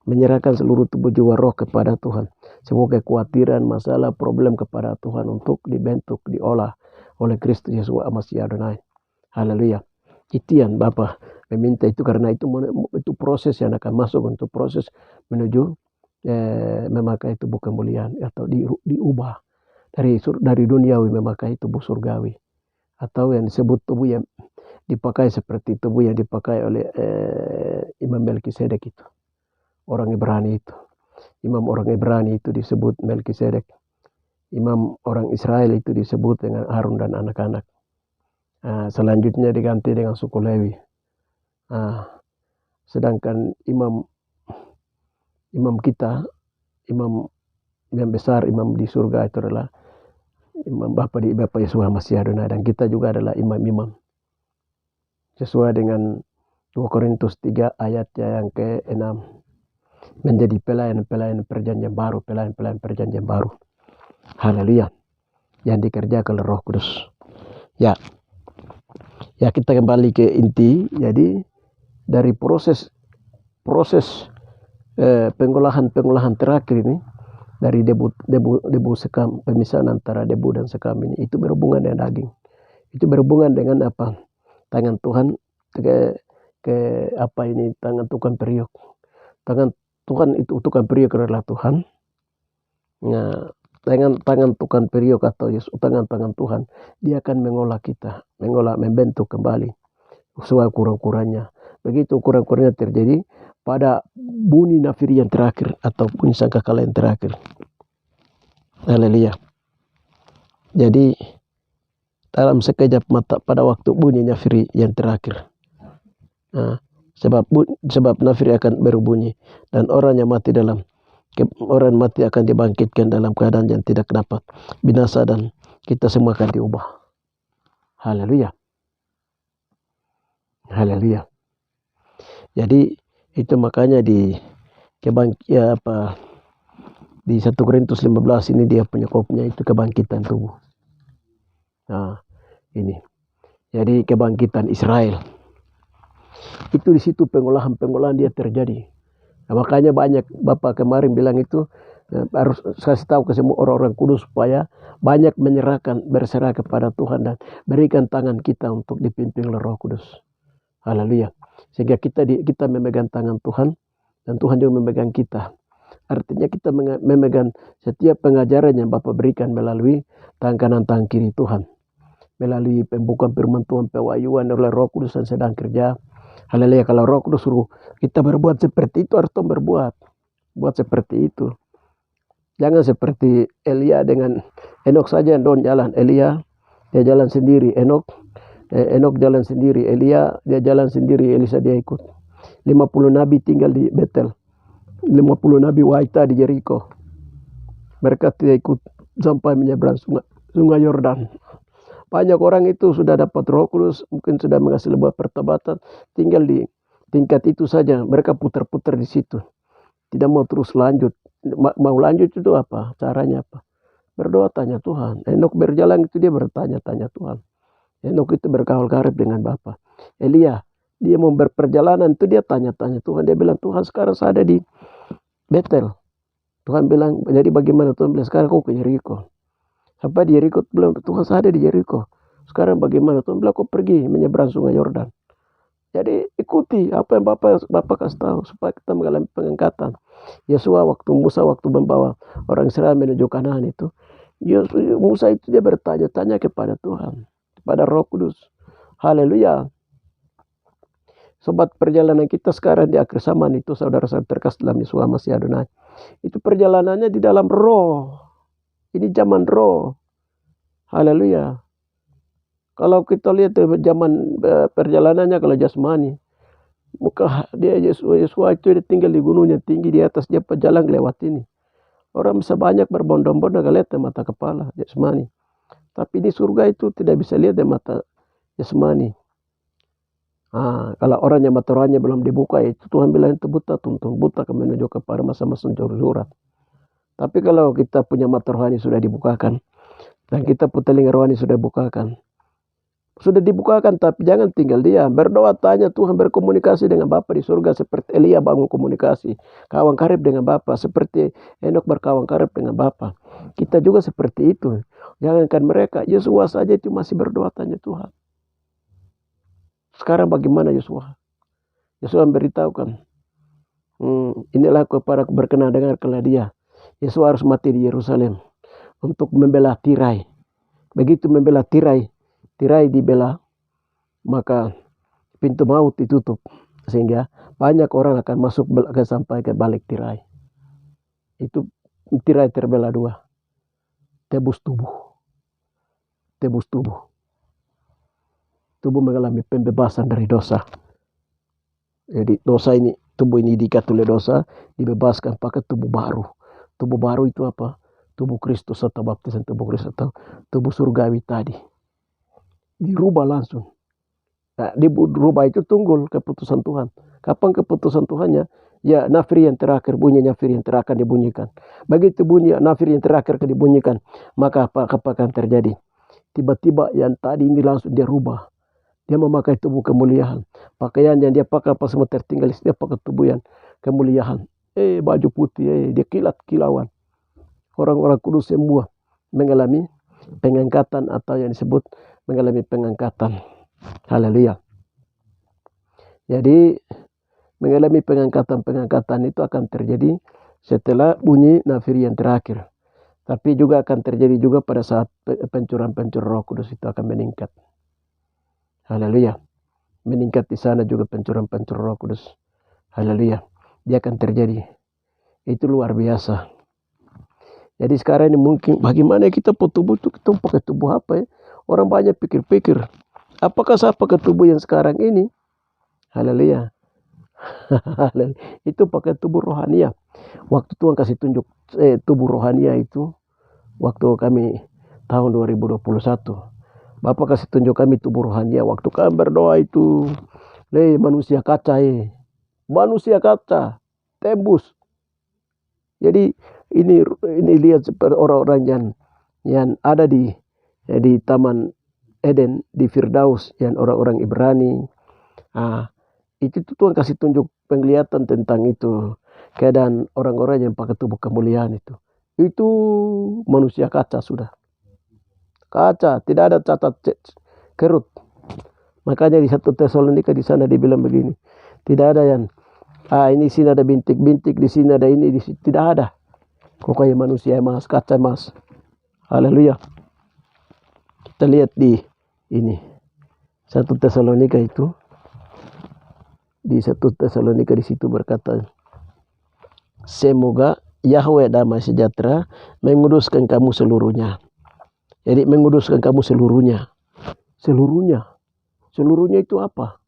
menyerahkan seluruh tubuh jiwa roh kepada Tuhan. Semua kekhawatiran, masalah, problem kepada Tuhan untuk dibentuk, diolah oleh Kristus Yesus Masih Adonai. Haleluya. Itu yang Bapak meminta itu, karena itu proses yang akan masuk untuk proses menuju memakai tubuh kemuliaan atau diubah dari duniawi memakai tubuh surgawi, atau yang disebut tubuh yang dipakai seperti tubuh yang dipakai oleh Imam Melkisedek itu. Orang Ibrani itu. Imam orang Ibrani itu disebut Melkisedek. Imam orang Israel itu disebut dengan Harun dan anak-anak. Selanjutnya diganti dengan suku Lewi. Sedangkan imam kita, imam yang besar, imam di surga itu adalah imam Bapak Yesus Masih Adonai, dan kita juga adalah imam-imam. Sesuai dengan 2 Korintus 3 ayatnya yang ke-6, menjadi pelayan-pelayan perjanjian baru, pelayan-pelayan perjanjian baru. Haleluya. Yang dikerjakan oleh Roh Kudus. Ya, kita kembali ke inti. Jadi dari proses pengolahan terakhir ini, dari debu sekam, pemisahan antara debu dan sekam ini, itu berhubungan dengan daging. Itu berhubungan dengan apa? Tangan Tuhan tangan tukang periuk. Tangan Tuhan itu tukang periuk adalah Tuhan. Nah, tangan tukang periuk atau tangan Tuhan, dia akan mengolah kita, membentuk kembali sesuai kurang-kurangnya. Begitu kurang-kurangnya terjadi pada bunyi nafiri yang terakhir atau bunyi sangkakala yang terakhir. Haleluya. Jadi dalam sekejap mata pada waktu bunyi nafiri yang terakhir. Sebab nafiri akan berbunyi, dan orang yang mati akan dibangkitkan dalam keadaan yang tidak dapat binasa, dan kita semua akan diubah. Haleluya. Haleluya. Jadi itu makanya di 1 Korintus 15 ini dia punya kopnya itu kebangkitan tubuh. Ini. Jadi kebangkitan Israel. Itu di situ pengolahan dia terjadi. Makanya banyak Bapak kemarin bilang itu Harus kasih tahu ke semua orang-orang kudus supaya banyak berserah kepada Tuhan dan berikan tangan kita untuk dipimpin oleh Roh Kudus. Haleluya. Sehingga kita memegang tangan Tuhan dan Tuhan juga memegang kita. Artinya kita memegang setiap pengajaran yang Bapa berikan melalui tangan kanan tangan kiri Tuhan. Melalui pembukaan firman Tuhan, pewahyuan oleh Roh Kudus yang sedang kerja. Haleluya. Kalau Roh Kudus suruh kita berbuat seperti itu, harus berbuat. Buat seperti itu. Jangan seperti Elia dengan Enok saja yang jalan. Elia dia jalan sendiri, Enok jalan sendiri, Elia dia jalan sendiri, Elisa dia ikut. 50 nabi tinggal di Betel, 50 nabi waita di Jericho. Mereka tidak ikut sampai menyeberang sungai Yordan. Banyak orang itu sudah dapat Roh Kudus, mungkin sudah menghasilkan sebuah pertobatan, tinggal di tingkat itu saja. Mereka putar-putar di situ, tidak mau terus lanjut. Mau lanjut itu apa? Caranya apa? Berdoa, tanya Tuhan. Enok berjalan itu dia bertanya-tanya Tuhan. Enok itu bergaul karib dengan Bapa. Elia, dia mau berperjalanan itu dia tanya-tanya Tuhan. Dia bilang, Tuhan sekarang saya ada di Betel. Tuhan bilang, jadi bagaimana? Tuhan bilang, sekarang kau ke Jericho. Sampai di Jericho, bilang, Tuhan saya ada di Jericho. Sekarang bagaimana? Tuhan bilang, kau pergi menyeberang sungai Yordan. Jadi ikuti apa yang Bapak kasih tahu supaya kita mengalami pengangkatan. Yesua Musa waktu membawa orang Israel menuju Kanaan itu, Musa itu dia bertanya-tanya kepada Tuhan, kepada Roh Kudus. Haleluya. Sobat, perjalanan kita sekarang di akhir zaman itu, saudara-saudara terkasih dalam Yesua Masih Adonai, itu perjalanannya di dalam roh. Ini zaman roh. Haleluya. Kalau kita lihat zaman perjalanannya kalau jasmani, maka dia Yesua itu dia tinggal di gunung yang tinggi, di atas dia pejalan lewat ini. Orang bisa banyak berbondong-bondong lihat di mata kepala jasmani. Tapi di surga itu tidak bisa lihat di mata jasmani. Kalau orang yang mata rohaninya belum dibuka, itu Tuhan bilang itu buta, tuntun buta menuju kepada masa-masa surat. Tapi kalau kita punya mata rohani sudah dibukakan, dan kita punya telinga rohani sudah dibukakan, tapi jangan tinggal diam. Berdoa, tanya Tuhan, berkomunikasi dengan Bapa di surga seperti Elia bangun komunikasi, kawan karib dengan Bapa, seperti Enok berkawan karib dengan Bapa. Kita juga seperti itu. Jangankan mereka, Yesua saja itu masih berdoa tanya Tuhan. Sekarang bagaimana Yesua? Yesua memberitahukan, inilah kepada berkenan dengarkanlah dia. Yesua harus mati di Yerusalem untuk membela tirai. Begitu membela tirai dibela, maka pintu maut ditutup, sehingga banyak orang akan masuk sampai ke balik tirai. Itu tirai terbelah dua, tebus tubuh. Tubuh mengalami pembebasan dari dosa. Jadi tubuh ini diikat oleh dosa, dibebaskan pakai tubuh baru. Tubuh baru itu apa? Tubuh Kristus atau baptisan tubuh Kristus atau tubuh surgawi tadi. Dirubah langsung. Nah, dirubah itu tunggu keputusan Tuhan. Kapan keputusan Tuhannya? Ya, nafiri yang terakhir, bunyi nafiri yang terakhir dibunyikan. Begitu bunyi nafiri yang terakhir dibunyikan, maka apa akan terjadi? Tiba-tiba yang tadi ini langsung dia rubah. Dia memakai tubuh kemuliaan. Pakaian yang dia pakai pas semua tertinggal, dia pakai tubuh yang kemuliaan. Baju putih, dia kilauan. Orang-orang kudus semua mengalami pengangkatan atau yang disebut mengalami pengangkatan. Haleluya. Jadi mengalami pengangkatan itu akan terjadi setelah bunyi nafiri yang terakhir. Tapi juga akan terjadi juga pada saat pencurahan Roh Kudus itu akan meningkat. Haleluya. Meningkat di sana juga pencurahan Roh Kudus. Haleluya. Dia akan terjadi. Itu luar biasa. Jadi sekarang ini mungkin bagaimana kita tubuh itu, kita pakai tubuh apa ya? Orang banyak pikir-pikir, apakah saya pakai tubuh yang sekarang ini? Haleluya. Itu pakai tubuh rohania. Waktu Tuhan kasih tunjuk tubuh rohania itu, waktu kami tahun 2021, Bapak kasih tunjuk kami tubuh rohania. Waktu kami berdoa itu, manusia kaca, tembus. Jadi ini lihat seperti orang-orang yang ada di Taman Eden, di Firdaus, yang orang-orang Ibrani. Itu Tuhan kasih tunjuk penglihatan tentang itu. keadaan orang-orang yang pakai tubuh kemuliaan itu manusia kaca sudah. Kaca, tidak ada catat kerut. Makanya di 1 Tesalonika di sana dibilang begini, tidak ada yang ini sini ada bintik-bintik, di sini ada ini, di sini tidak ada. Pokoknya manusia emas, kaca emas. Haleluya. Kita lihat di ini 1 Tesalonika itu, di 1 Tesalonika di situ berkata, semoga Yahweh damai sejahtera menguduskan kamu seluruhnya. Jadi menguduskan kamu seluruhnya. Seluruhnya itu apa?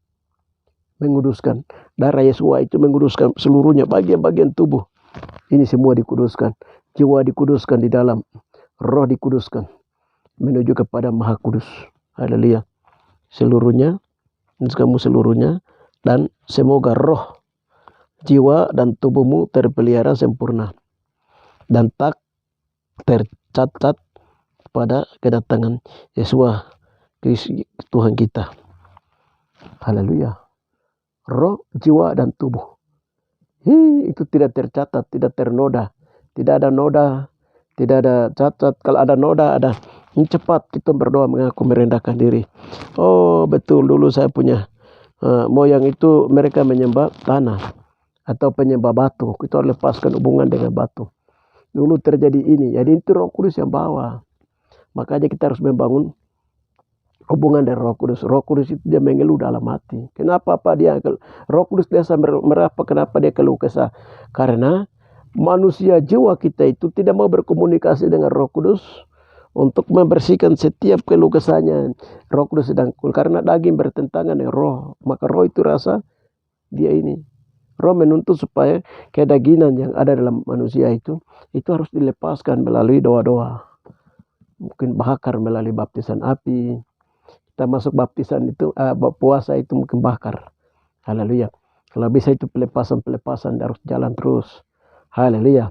Menguduskan. Darah Yesua itu menguduskan seluruhnya, bagian-bagian tubuh. Ini semua dikuduskan. Jiwa dikuduskan di dalam. Roh dikuduskan. Menuju kepada Maha Kudus. Haleluya. Seluruhnya. Kamu seluruhnya. Dan semoga roh, jiwa dan tubuhmu terpelihara sempurna. Dan tak tercatat pada kedatangan Yesua Kristus Tuhan kita. Haleluya. Roh, jiwa dan tubuh. Itu tidak tercatat, tidak ternoda. Tidak ada noda, tidak ada cacat. Kalau ada noda, ada. Cepat kita berdoa mengaku merendahkan diri. Oh betul, dulu saya punya moyang itu mereka menyembah tanah atau penyembah batu. Kita harus lepaskan hubungan dengan batu. Dulu terjadi ini. Jadi itu Roh Kudus yang bawa. Makanya kita harus membangun hubungan dengan Roh Kudus. Roh Kudus itu dia mengeluh dalam hati. Kenapa dia Roh Kudus biasa merapa? Kenapa dia keluh kesah? Karena manusia jiwa kita itu tidak mau berkomunikasi dengan Roh Kudus untuk membersihkan setiap keluh kesahnya. Roh Kudus sedang karena daging bertentangan dengan roh, maka roh itu rasa dia ini. Roh menuntut supaya kedagingan yang ada dalam manusia itu harus dilepaskan melalui doa-doa. Mungkin bakar melalui baptisan api. Kita masuk baptisan itu, puasa itu mungkin bakar. Haleluya. Kalau bisa itu pelepasan harus jalan terus. Haleluya.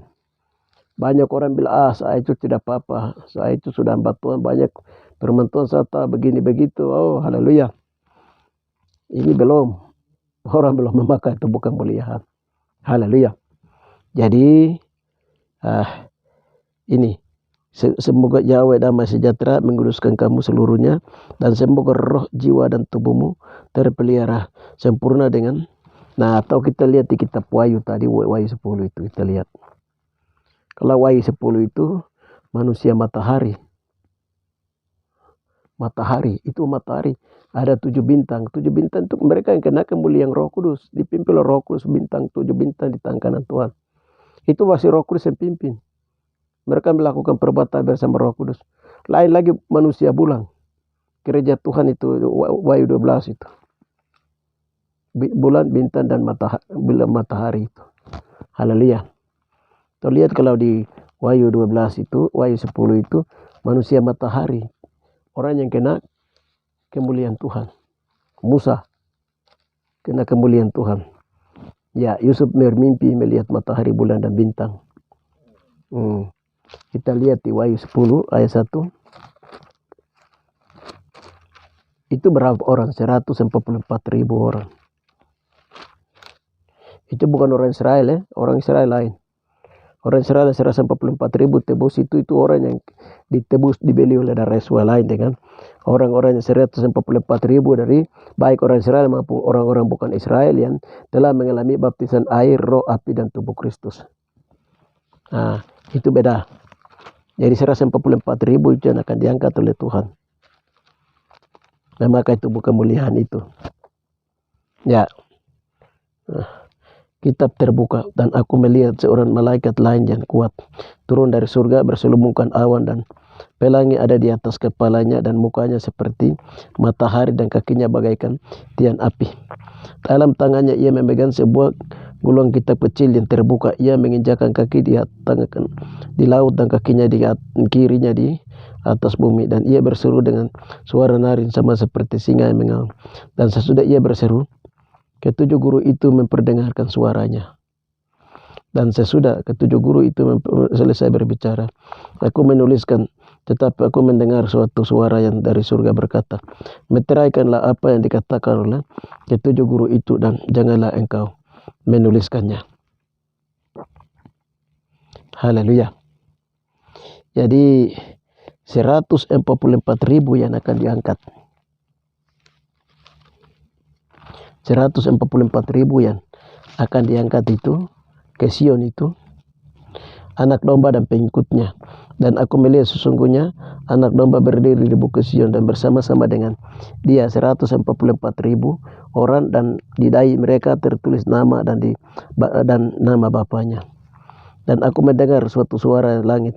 Banyak orang bilang, saya itu tidak apa-apa. Saya itu sudah hamba Tuhan. Banyak firman Tuhan serta begini begitu. Oh haleluya. Ini belum. Orang belum memakai tubuh kemuliaan. Haleluya. Jadi ini. Semoga Yahweh damai sejahtera menguduskan kamu seluruhnya. Dan semoga roh, jiwa dan tubuhmu terpelihara sempurna dengan. Nah atau kita lihat di kitab Wahyu tadi. Wahyu 10 itu kita lihat. Kalau Wahyu 10 itu manusia matahari. Matahari itu matahari. Ada 7 bintang. 7 bintang itu mereka yang kena kemuliaan Roh Kudus. Dipimpin oleh Roh Kudus bintang. 7 bintang di tangan kanan Tuhan. Itu masih Roh Kudus yang pimpin. Mereka melakukan perbuatan bersama Roh Kudus. Lain lagi manusia bulan. Gereja Tuhan itu Wahyu 12 itu. Bulan, bintang dan matahari itu. Haleluya. Kita lihat kalau di Wahyu 12 itu, Wahyu 10 itu manusia matahari. Orang yang kena kemuliaan Tuhan. Musa kena kemuliaan Tuhan. Ya, Yusuf bermimpi melihat matahari, bulan dan bintang. Kita lihat di Wahyu 10 ayat 1. Itu berapa orang? 144.000 orang. Itu bukan orang Israel ya, orang Israel lain. Orang Israel 144.000 tebus itu orang yang ditebus dibeli oleh darah Yesus lain dengan orang-orang yang 144.000 dari baik orang Israel maupun orang-orang bukan Israel yang telah mengalami baptisan air, roh, api dan tubuh Kristus. Nah, itu beda. Jadi 144.000 itu yang akan diangkat oleh Tuhan. Nah, maka itu bukan kemuliaan itu. Ya. Kitab terbuka dan aku melihat seorang malaikat lain yang kuat turun dari surga berselubungkan awan dan pelangi ada di atas kepalanya dan mukanya seperti matahari dan kakinya bagaikan tian api. Dalam tangannya ia memegang sebuah gulung kitab kecil yang terbuka. Ia menginjakkan kaki di laut dan kakinya di kirinya di atas bumi, dan ia berseru dengan suara nyaring sama seperti singa yang mengaum. Dan sesudah ia berseru, ketujuh guru itu memperdengarkan suaranya. Dan sesudah ketujuh guru itu selesai berbicara, aku menuliskan, tetapi aku mendengar suatu suara yang dari surga berkata, meteraikanlah apa yang dikatakan oleh ketujuh guru itu dan janganlah engkau menuliskannya. Haleluya. Jadi 144.000 yang akan diangkat. 144.000 yang akan diangkat itu ke Sion itu anak domba dan pengikutnya. Dan aku melihat sesungguhnya anak domba berdiri di bukit Sion dan bersama-sama dengan dia 144.000 orang, dan di dahi mereka tertulis nama dan nama Bapaknya. Dan aku mendengar suatu suara langit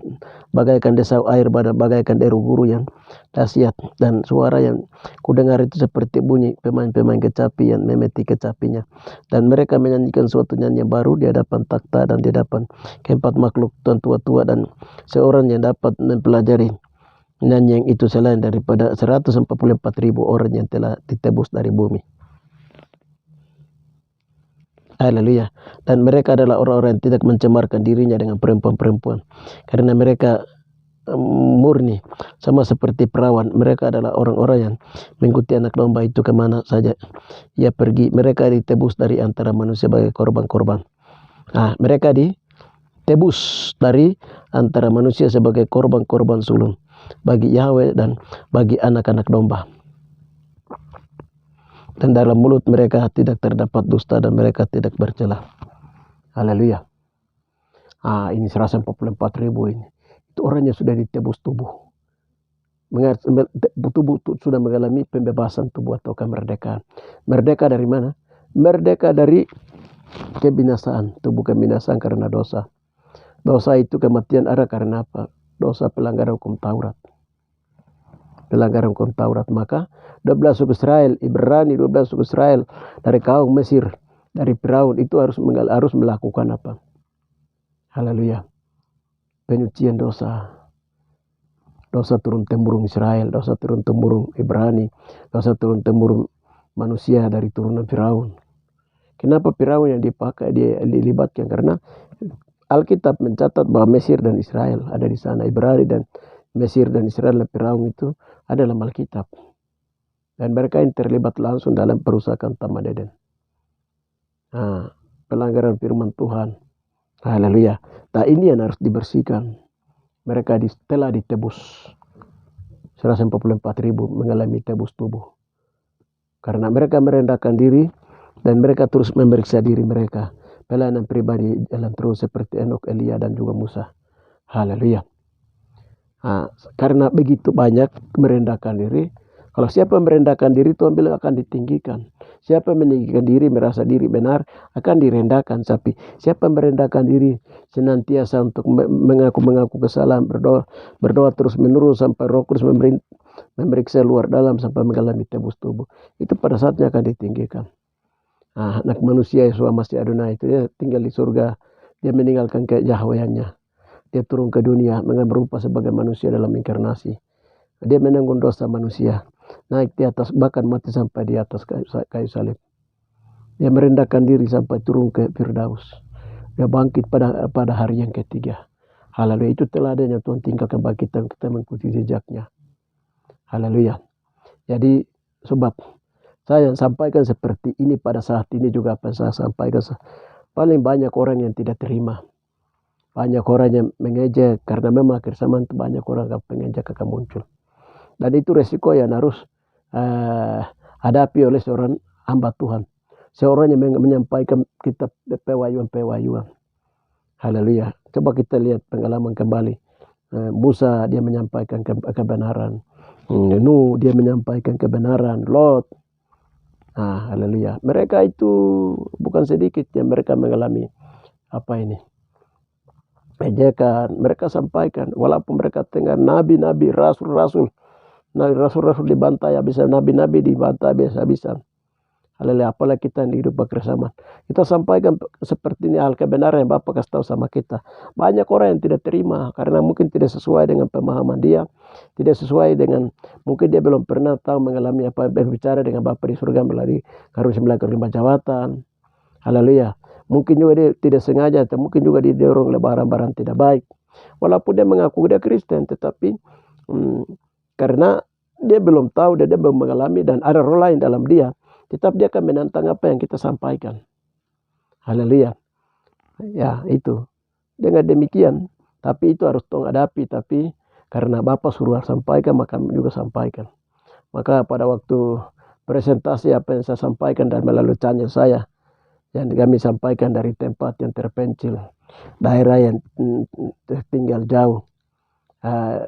bagaikan desau air, bagaikan deru guru yang dahsyat, dan suara yang kudengar itu seperti bunyi pemain-pemain kecapi yang memetik kecapinya, dan mereka menyanyikan suatu nyanyian baru di hadapan takhta dan di hadapan keempat makhluk tuan tua-tua, dan seorang yang dapat mempelajari nyanyian itu selain daripada 144.000 orang yang telah ditebus dari bumi. Haleluya. Dan mereka adalah orang-orang yang tidak mencemarkan dirinya dengan perempuan-perempuan, karena mereka murni sama seperti perawan. Mereka adalah orang-orang yang mengikuti anak domba itu kemana saja ia pergi. Mereka ditebus dari antara manusia sebagai korban-korban. Mereka ditebus dari antara manusia sebagai korban-korban sulung bagi Yahweh dan bagi anak-anak domba. Dan dalam mulut mereka tidak terdapat dusta dan mereka tidak bercela. Haleluya. Ini 144.000 ini. Itu orang yang sudah ditebus tubuh. Tubuh sudah mengalami pembebasan tubuh atau kemerdekaan. Merdeka dari mana? Merdeka dari kebinasaan. Tubuh kebinasaan karena dosa. Dosa itu kematian ada karena apa? Dosa pelanggaran hukum Taurat. Pelanggaran hukum Taurat. Maka 12 suku Israel, Ibrani 12 suku Israel dari kaum Mesir, dari Firaun itu harus melakukan apa? Haleluya. Penyucian dosa. Dosa turun temurun Israel, dosa turun temurun Ibrani, dosa turun temurun manusia dari turunan Firaun. Kenapa Firaun yang dilibatkan? Karena Alkitab mencatat bahwa Mesir dan Israel ada di sana. Ibrani dan Mesir dan Israel dan Firaun itu ada dalam Alkitab. Dan mereka yang terlibat langsung dalam perusakan Taman Eden. Pelanggaran firman Tuhan. Haleluya. Ini yang harus dibersihkan. Mereka telah ditebus. 144.000 mengalami tebus tubuh. Karena mereka merendahkan diri dan mereka terus memeriksa diri mereka. Pelayanan pribadi jalan terus seperti Enok, Elia dan juga Musa. Haleluya. Karena begitu banyak merendahkan diri. Kalau siapa merendahkan diri, Tuhan bilang akan ditinggikan. Siapa meninggikan diri, merasa diri benar, akan direndahkan. Tapi siapa merendahkan diri senantiasa untuk mengaku kesalahan, berdoa terus menerus sampai Roh Kudus memeriksa luar dalam sampai mengalami tebus tubuh, itu pada saatnya akan ditinggikan. Anak manusia Yeshua Masih Adonai itu dia tinggal di surga. Dia meninggalkan kejahwayannya. Dia turun ke dunia mengambil rupa sebagai manusia dalam inkarnasi. Dia menanggung dosa manusia. Naik di atas, bahkan mati sampai di atas kayu salib. Dia merendahkan diri sampai turun ke Firdaus. Dia bangkit pada hari yang ketiga. Haleluya. Itu teladan yang Tuhan tinggalkan bagi kita mengikuti jejaknya. Haleluya. Jadi sobat, saya sampaikan seperti ini pada saat ini juga apa saya sampaikan. Paling banyak orang yang tidak terima. Banyak orang yang mengejek karena memang akhir zaman banyak orang yang pengejek akan muncul. Dan itu resiko yang harus hadapi oleh seorang hamba Tuhan. Seorang yang menyampaikan kitab pewayuan. Haleluya. Coba kita lihat pengalaman kembali. Musa dia menyampaikan kebenaran. Nuh dia menyampaikan kebenaran. Lot. Haleluya. Mereka itu bukan sedikit yang mereka mengalami ejekan. Mereka sampaikan walaupun mereka tengah nabi-nabi, rasul-rasul dibantai habis, nabi-nabi dibantai habis-habisan. Haleluya. Apalagi kita yang hidup bersama. Kita sampaikan seperti ini hal kebenaran yang Bapak kasih tahu sama kita. Banyak orang yang tidak terima karena mungkin tidak sesuai dengan pemahaman dia, tidak sesuai dengan, mungkin dia belum pernah tahu mengalami berbicara dengan Bapak di surga melalui karunia 9 jabatan. Haleluya. Mungkin juga dia tidak sengaja atau mungkin juga didorong oleh barang-barang tidak baik. Walaupun dia mengaku dia Kristen, tetapi karena dia belum tahu dan dia belum mengalami dan ada roh lain dalam dia, tetap dia akan menantang apa yang kita sampaikan. Haleluya. Ya itu. dengan demikian. Tapi itu harus tong hadapi. Tapi karena Bapak suruh sampaikan, maka kami juga sampaikan. Maka pada waktu presentasi apa yang saya sampaikan dan melalui tanya saya yang kami sampaikan dari tempat yang terpencil, daerah yang tinggal jauh,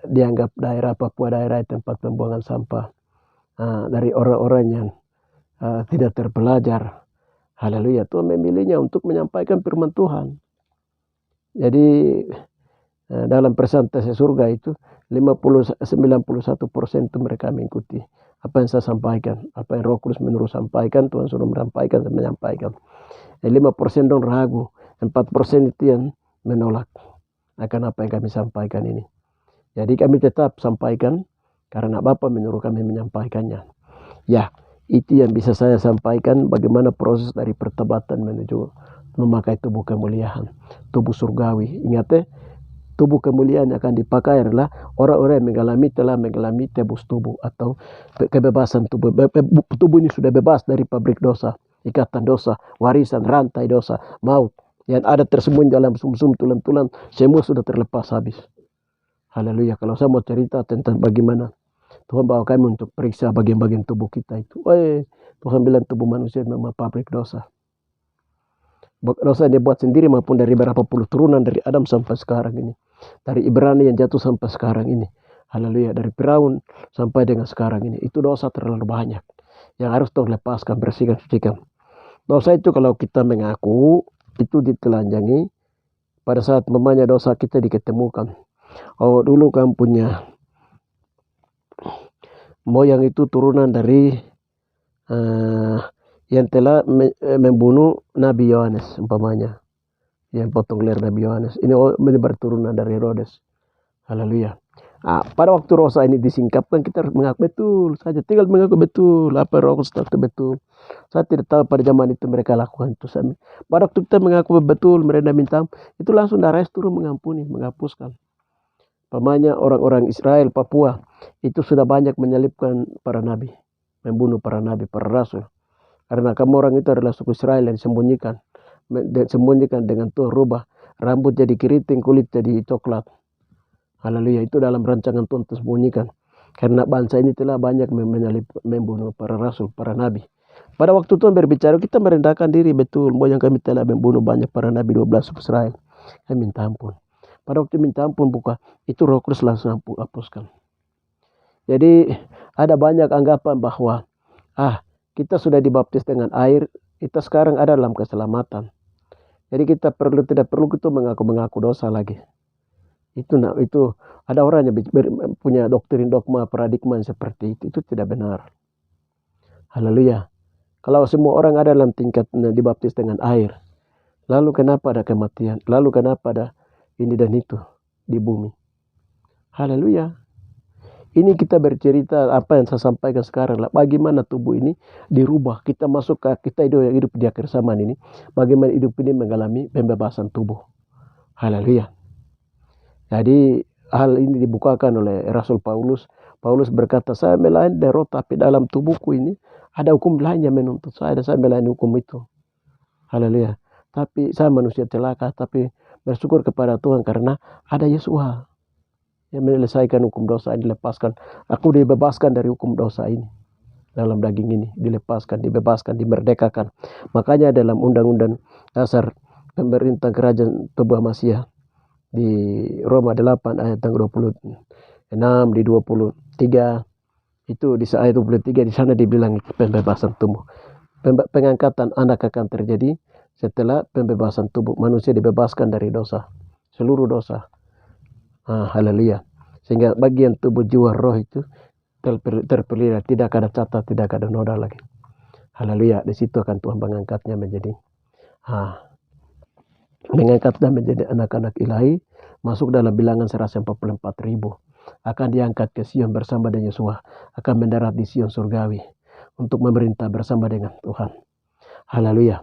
dianggap daerah Papua daerah tempat pembuangan sampah, dari orang-orang yang tidak terpelajar. Haleluya, Tuhan memilihnya untuk menyampaikan firman Tuhan. Jadi dalam presentasi surga itu 91% itu mereka mengikuti apa yang saya sampaikan, apa yang Roh Kudus menurut sampaikan, Tuhan suruh menyampaikan, saya menyampaikan. 5% dong ragu, 4% itu yang menolak akan apa yang kami sampaikan ini. Jadi kami tetap sampaikan karena Bapak menyuruh kami menyampaikannya. Ya, itu yang bisa saya sampaikan, bagaimana proses dari pertobatan menuju memakai tubuh kemuliaan, tubuh surgawi. Ingat ya, tubuh kemuliaan yang akan dipakai adalah orang-orang yang telah mengalami tebus tubuh atau kebebasan tubuh. Tubuh ini sudah bebas dari pabrik dosa, ikatan dosa, warisan, rantai dosa, maut yang ada tersembunyi dalam sumsum tulang-tulang, semua sudah terlepas habis. Haleluya. Kalau saya mau cerita tentang bagaimana Tuhan bawa kami untuk periksa bagian-bagian tubuh kita itu. Tuhan bilang tubuh manusia memang pabrik dosa. Dosa yang dibuat sendiri maupun dari berapa puluh turunan dari Adam sampai sekarang ini. Dari Ibrani yang jatuh sampai sekarang ini. Haleluya. Dari Firaun sampai dengan sekarang ini. Itu dosa terlalu banyak. Yang harus Tuhan lepaskan, bersihkan, sucikan. Dosa itu kalau kita mengaku, itu ditelanjangi pada saat memangnya dosa kita diketemukan. Oh, dulu kan punya moyang itu turunan dari yang telah membunuh Nabi Yohanes umpamanya, yang potong leher Nabi Yohanes. Ini berturunan dari Herodes. Haleluya. Pada waktu dosa ini disingkapkan, kita harus mengaku betul saja, tinggal mengaku betul apa Roh Kudus betul. Saya tidak tahu pada zaman itu mereka lakukan itu. Pada waktu kita mengaku betul, mereka minta, itu langsung darah turun mengampuni, menghapuskan. Umpamanya orang-orang Israel, Papua, itu sudah banyak menyalibkan para nabi, membunuh para nabi, para rasul. Karena kamu orang itu adalah suku Israel yang disembunyikan dengan Tuhan rubah rambut jadi keriting, kulit jadi coklat. Haleluya, itu dalam rancangan Tuhan tersembunyikan. Karena bangsa ini telah banyak membunuh para rasul, para nabi. Pada waktu Tuhan berbicara, kita merendahkan diri betul. Moyang kami telah membunuh banyak para nabi, 12 suku Israel. Kami minta ampun. Pada waktu minta ampun buka, itu Roh Kudus langsung hapuskan. Jadi ada banyak anggapan bahwa kita sudah dibaptis dengan air, kita sekarang ada dalam keselamatan. Jadi kita tidak perlu kita mengaku dosa lagi. Itu ada orang yang punya doktrin dogma paradigma seperti itu tidak benar. Haleluya. Kalau semua orang ada dalam tingkat dibaptis dengan air, lalu kenapa ada kematian? Lalu kenapa ada ini dan itu di bumi? Haleluya. Ini kita bercerita apa yang saya sampaikan sekarang lah. Bagaimana tubuh ini dirubah. Kita masuk ke kita hidup di akhir zaman ini. Bagaimana hidup ini mengalami pembebasan tubuh. Haleluya. Jadi hal ini dibukakan oleh Rasul Paulus. Paulus berkata, saya melayani dari roh, tapi dalam tubuhku ini ada hukum lain yang menuntut saya. Dan saya melayani hukum itu. Haleluya. Tapi saya manusia celaka. Tapi bersyukur kepada Tuhan karena ada Yesua yang menyelesaikan hukum dosa ini, dilepaskan. Aku dibebaskan dari hukum dosa ini. Dalam daging ini dilepaskan, dibebaskan, dimerdekakan. Makanya dalam undang-undang dasar pemerintah kerajaan tubuh Masiah di Roma 8 ayat 26, di 23 itu di ayat 23 di sana dibilang pembebasan tubuh. Pengangkatan anak akan terjadi setelah pembebasan tubuh. Manusia dibebaskan dari dosa, seluruh dosa. Haleluya. Sehingga bagian tubuh, jiwa, roh itu terpelihara, tidak ada catat, tidak ada noda lagi. Haleluya. Di situ akan Tuhan mengangkatnya menjadi anak-anak ilahi, masuk dalam bilangan 144.000. Akan diangkat ke Sion bersama dengan Yesus, akan mendarat di Sion surgawi untuk memerintah bersama dengan Tuhan. Haleluya.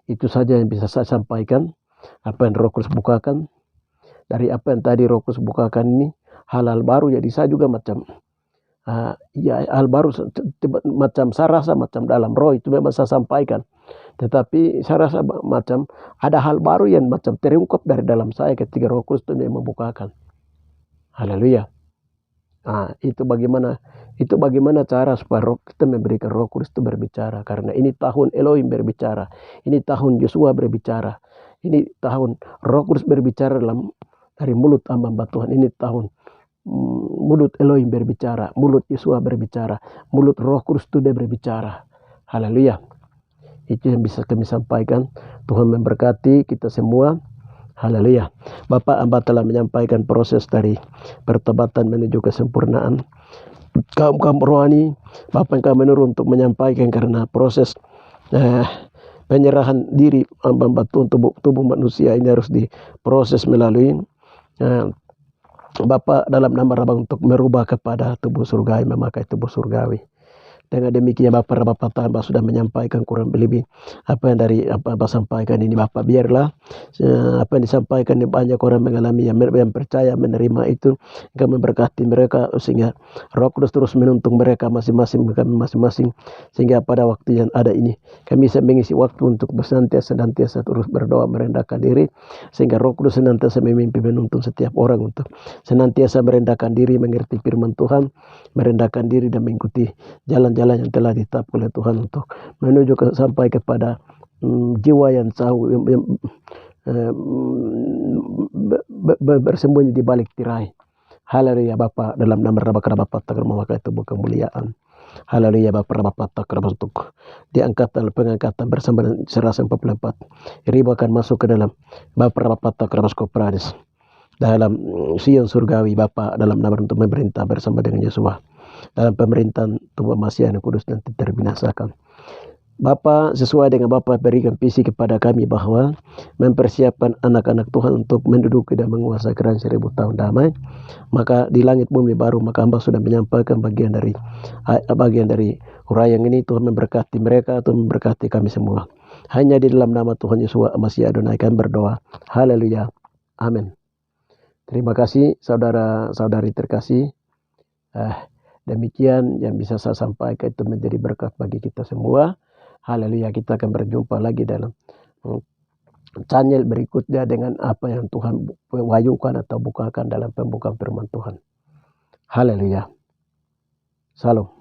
Itu saja yang bisa saya sampaikan. Apa yang Roh Kudus bukakan. Dari apa yang tadi Roh Kudus bukakan ini, hal-hal baru. Jadi saya juga macam Ya hal baru macam saya rasa macam dalam roh itu memang saya sampaikan. Tetapi saya rasa macam ada hal baru yang macam terungkap dari dalam saya ketika Roh Kudus itu membukakan. Haleluya. Itu bagaimana cara supaya kita memberikan Roh Kudus itu berbicara. Karena ini tahun Elohim berbicara. Ini tahun Yosua berbicara. Ini tahun Roh Kudus berbicara dari mulut hamba Tuhan. Ini tahun mulut Elohim berbicara, mulut Yesua berbicara, mulut Roh Kudus itu dia berbicara. Haleluya. Itu yang bisa kami sampaikan. Tuhan memberkati kita semua. Haleluya. Bapak hamba telah menyampaikan proses dari pertobatan menuju kesempurnaan. Kaum rohani, Bapak yang kami menurun untuk menyampaikan karena proses penyerahan diri hamba Tuhan, tubuh manusia ini harus diproses melalui Bapa dalam nama Rabang untuk merubah kepada tubuh surgawi, memakai tubuh surgawi. Dengan demikian Bapak tambah sudah menyampaikan kurang lebih apa yang dari apa Bapak sampaikan ini. Bapak biarlah apa yang disampaikan ini banyak orang mengalami yang percaya menerima itu. Kami memberkati mereka sehingga Roh Kudus terus menuntun mereka masing-masing sehingga pada waktu yang ada ini kami bisa mengisi waktu untuk senantiasa terus berdoa merendahkan diri sehingga Roh Kudus senantiasa memimpin menuntun setiap orang untuk senantiasa merendahkan diri, mengerti firman Tuhan, merendahkan diri dan mengikuti jalan-jalan yang telah ditetapkan oleh Tuhan untuk menuju sampai kepada jiwa yang jauh yang bersembunyi di balik tirai. Haleluya Bapa, dalam nama Bapa takkan memakai tubuh kemuliaan. Haleluya Bapa takkan untuk diangkat dalam pengangkatan bersama dengan 144 ribu akan masuk ke dalam Bapa takkan masuk Pradis dalam Sion surgawi. Bapa dalam nama untuk memerintah bersama dengan Yesua dalam pemerintahan tubuh Masihan yang kudus nanti terbinasakan. Bapa, sesuai dengan Bapa berikan visi kepada kami bahwa mempersiapkan anak-anak Tuhan untuk menduduki dan menguasai kerajaan 1000 tahun damai. Maka di langit bumi baru, maka hamba sudah menyampaikan bagian dari uraian ini. Tuhan memberkati mereka, Tuhan memberkati kami semua. Hanya di dalam nama Tuhan Yesus Masih Adonai kami berdoa. Haleluya. Amin. Terima kasih saudara-saudari terkasih. Demikian yang bisa saya sampaikan, itu menjadi berkat bagi kita semua. Haleluya. Kita akan berjumpa lagi dalam channel berikutnya dengan apa yang Tuhan wayukan atau bukakan dalam pembukaan firman Tuhan. Haleluya. Salam.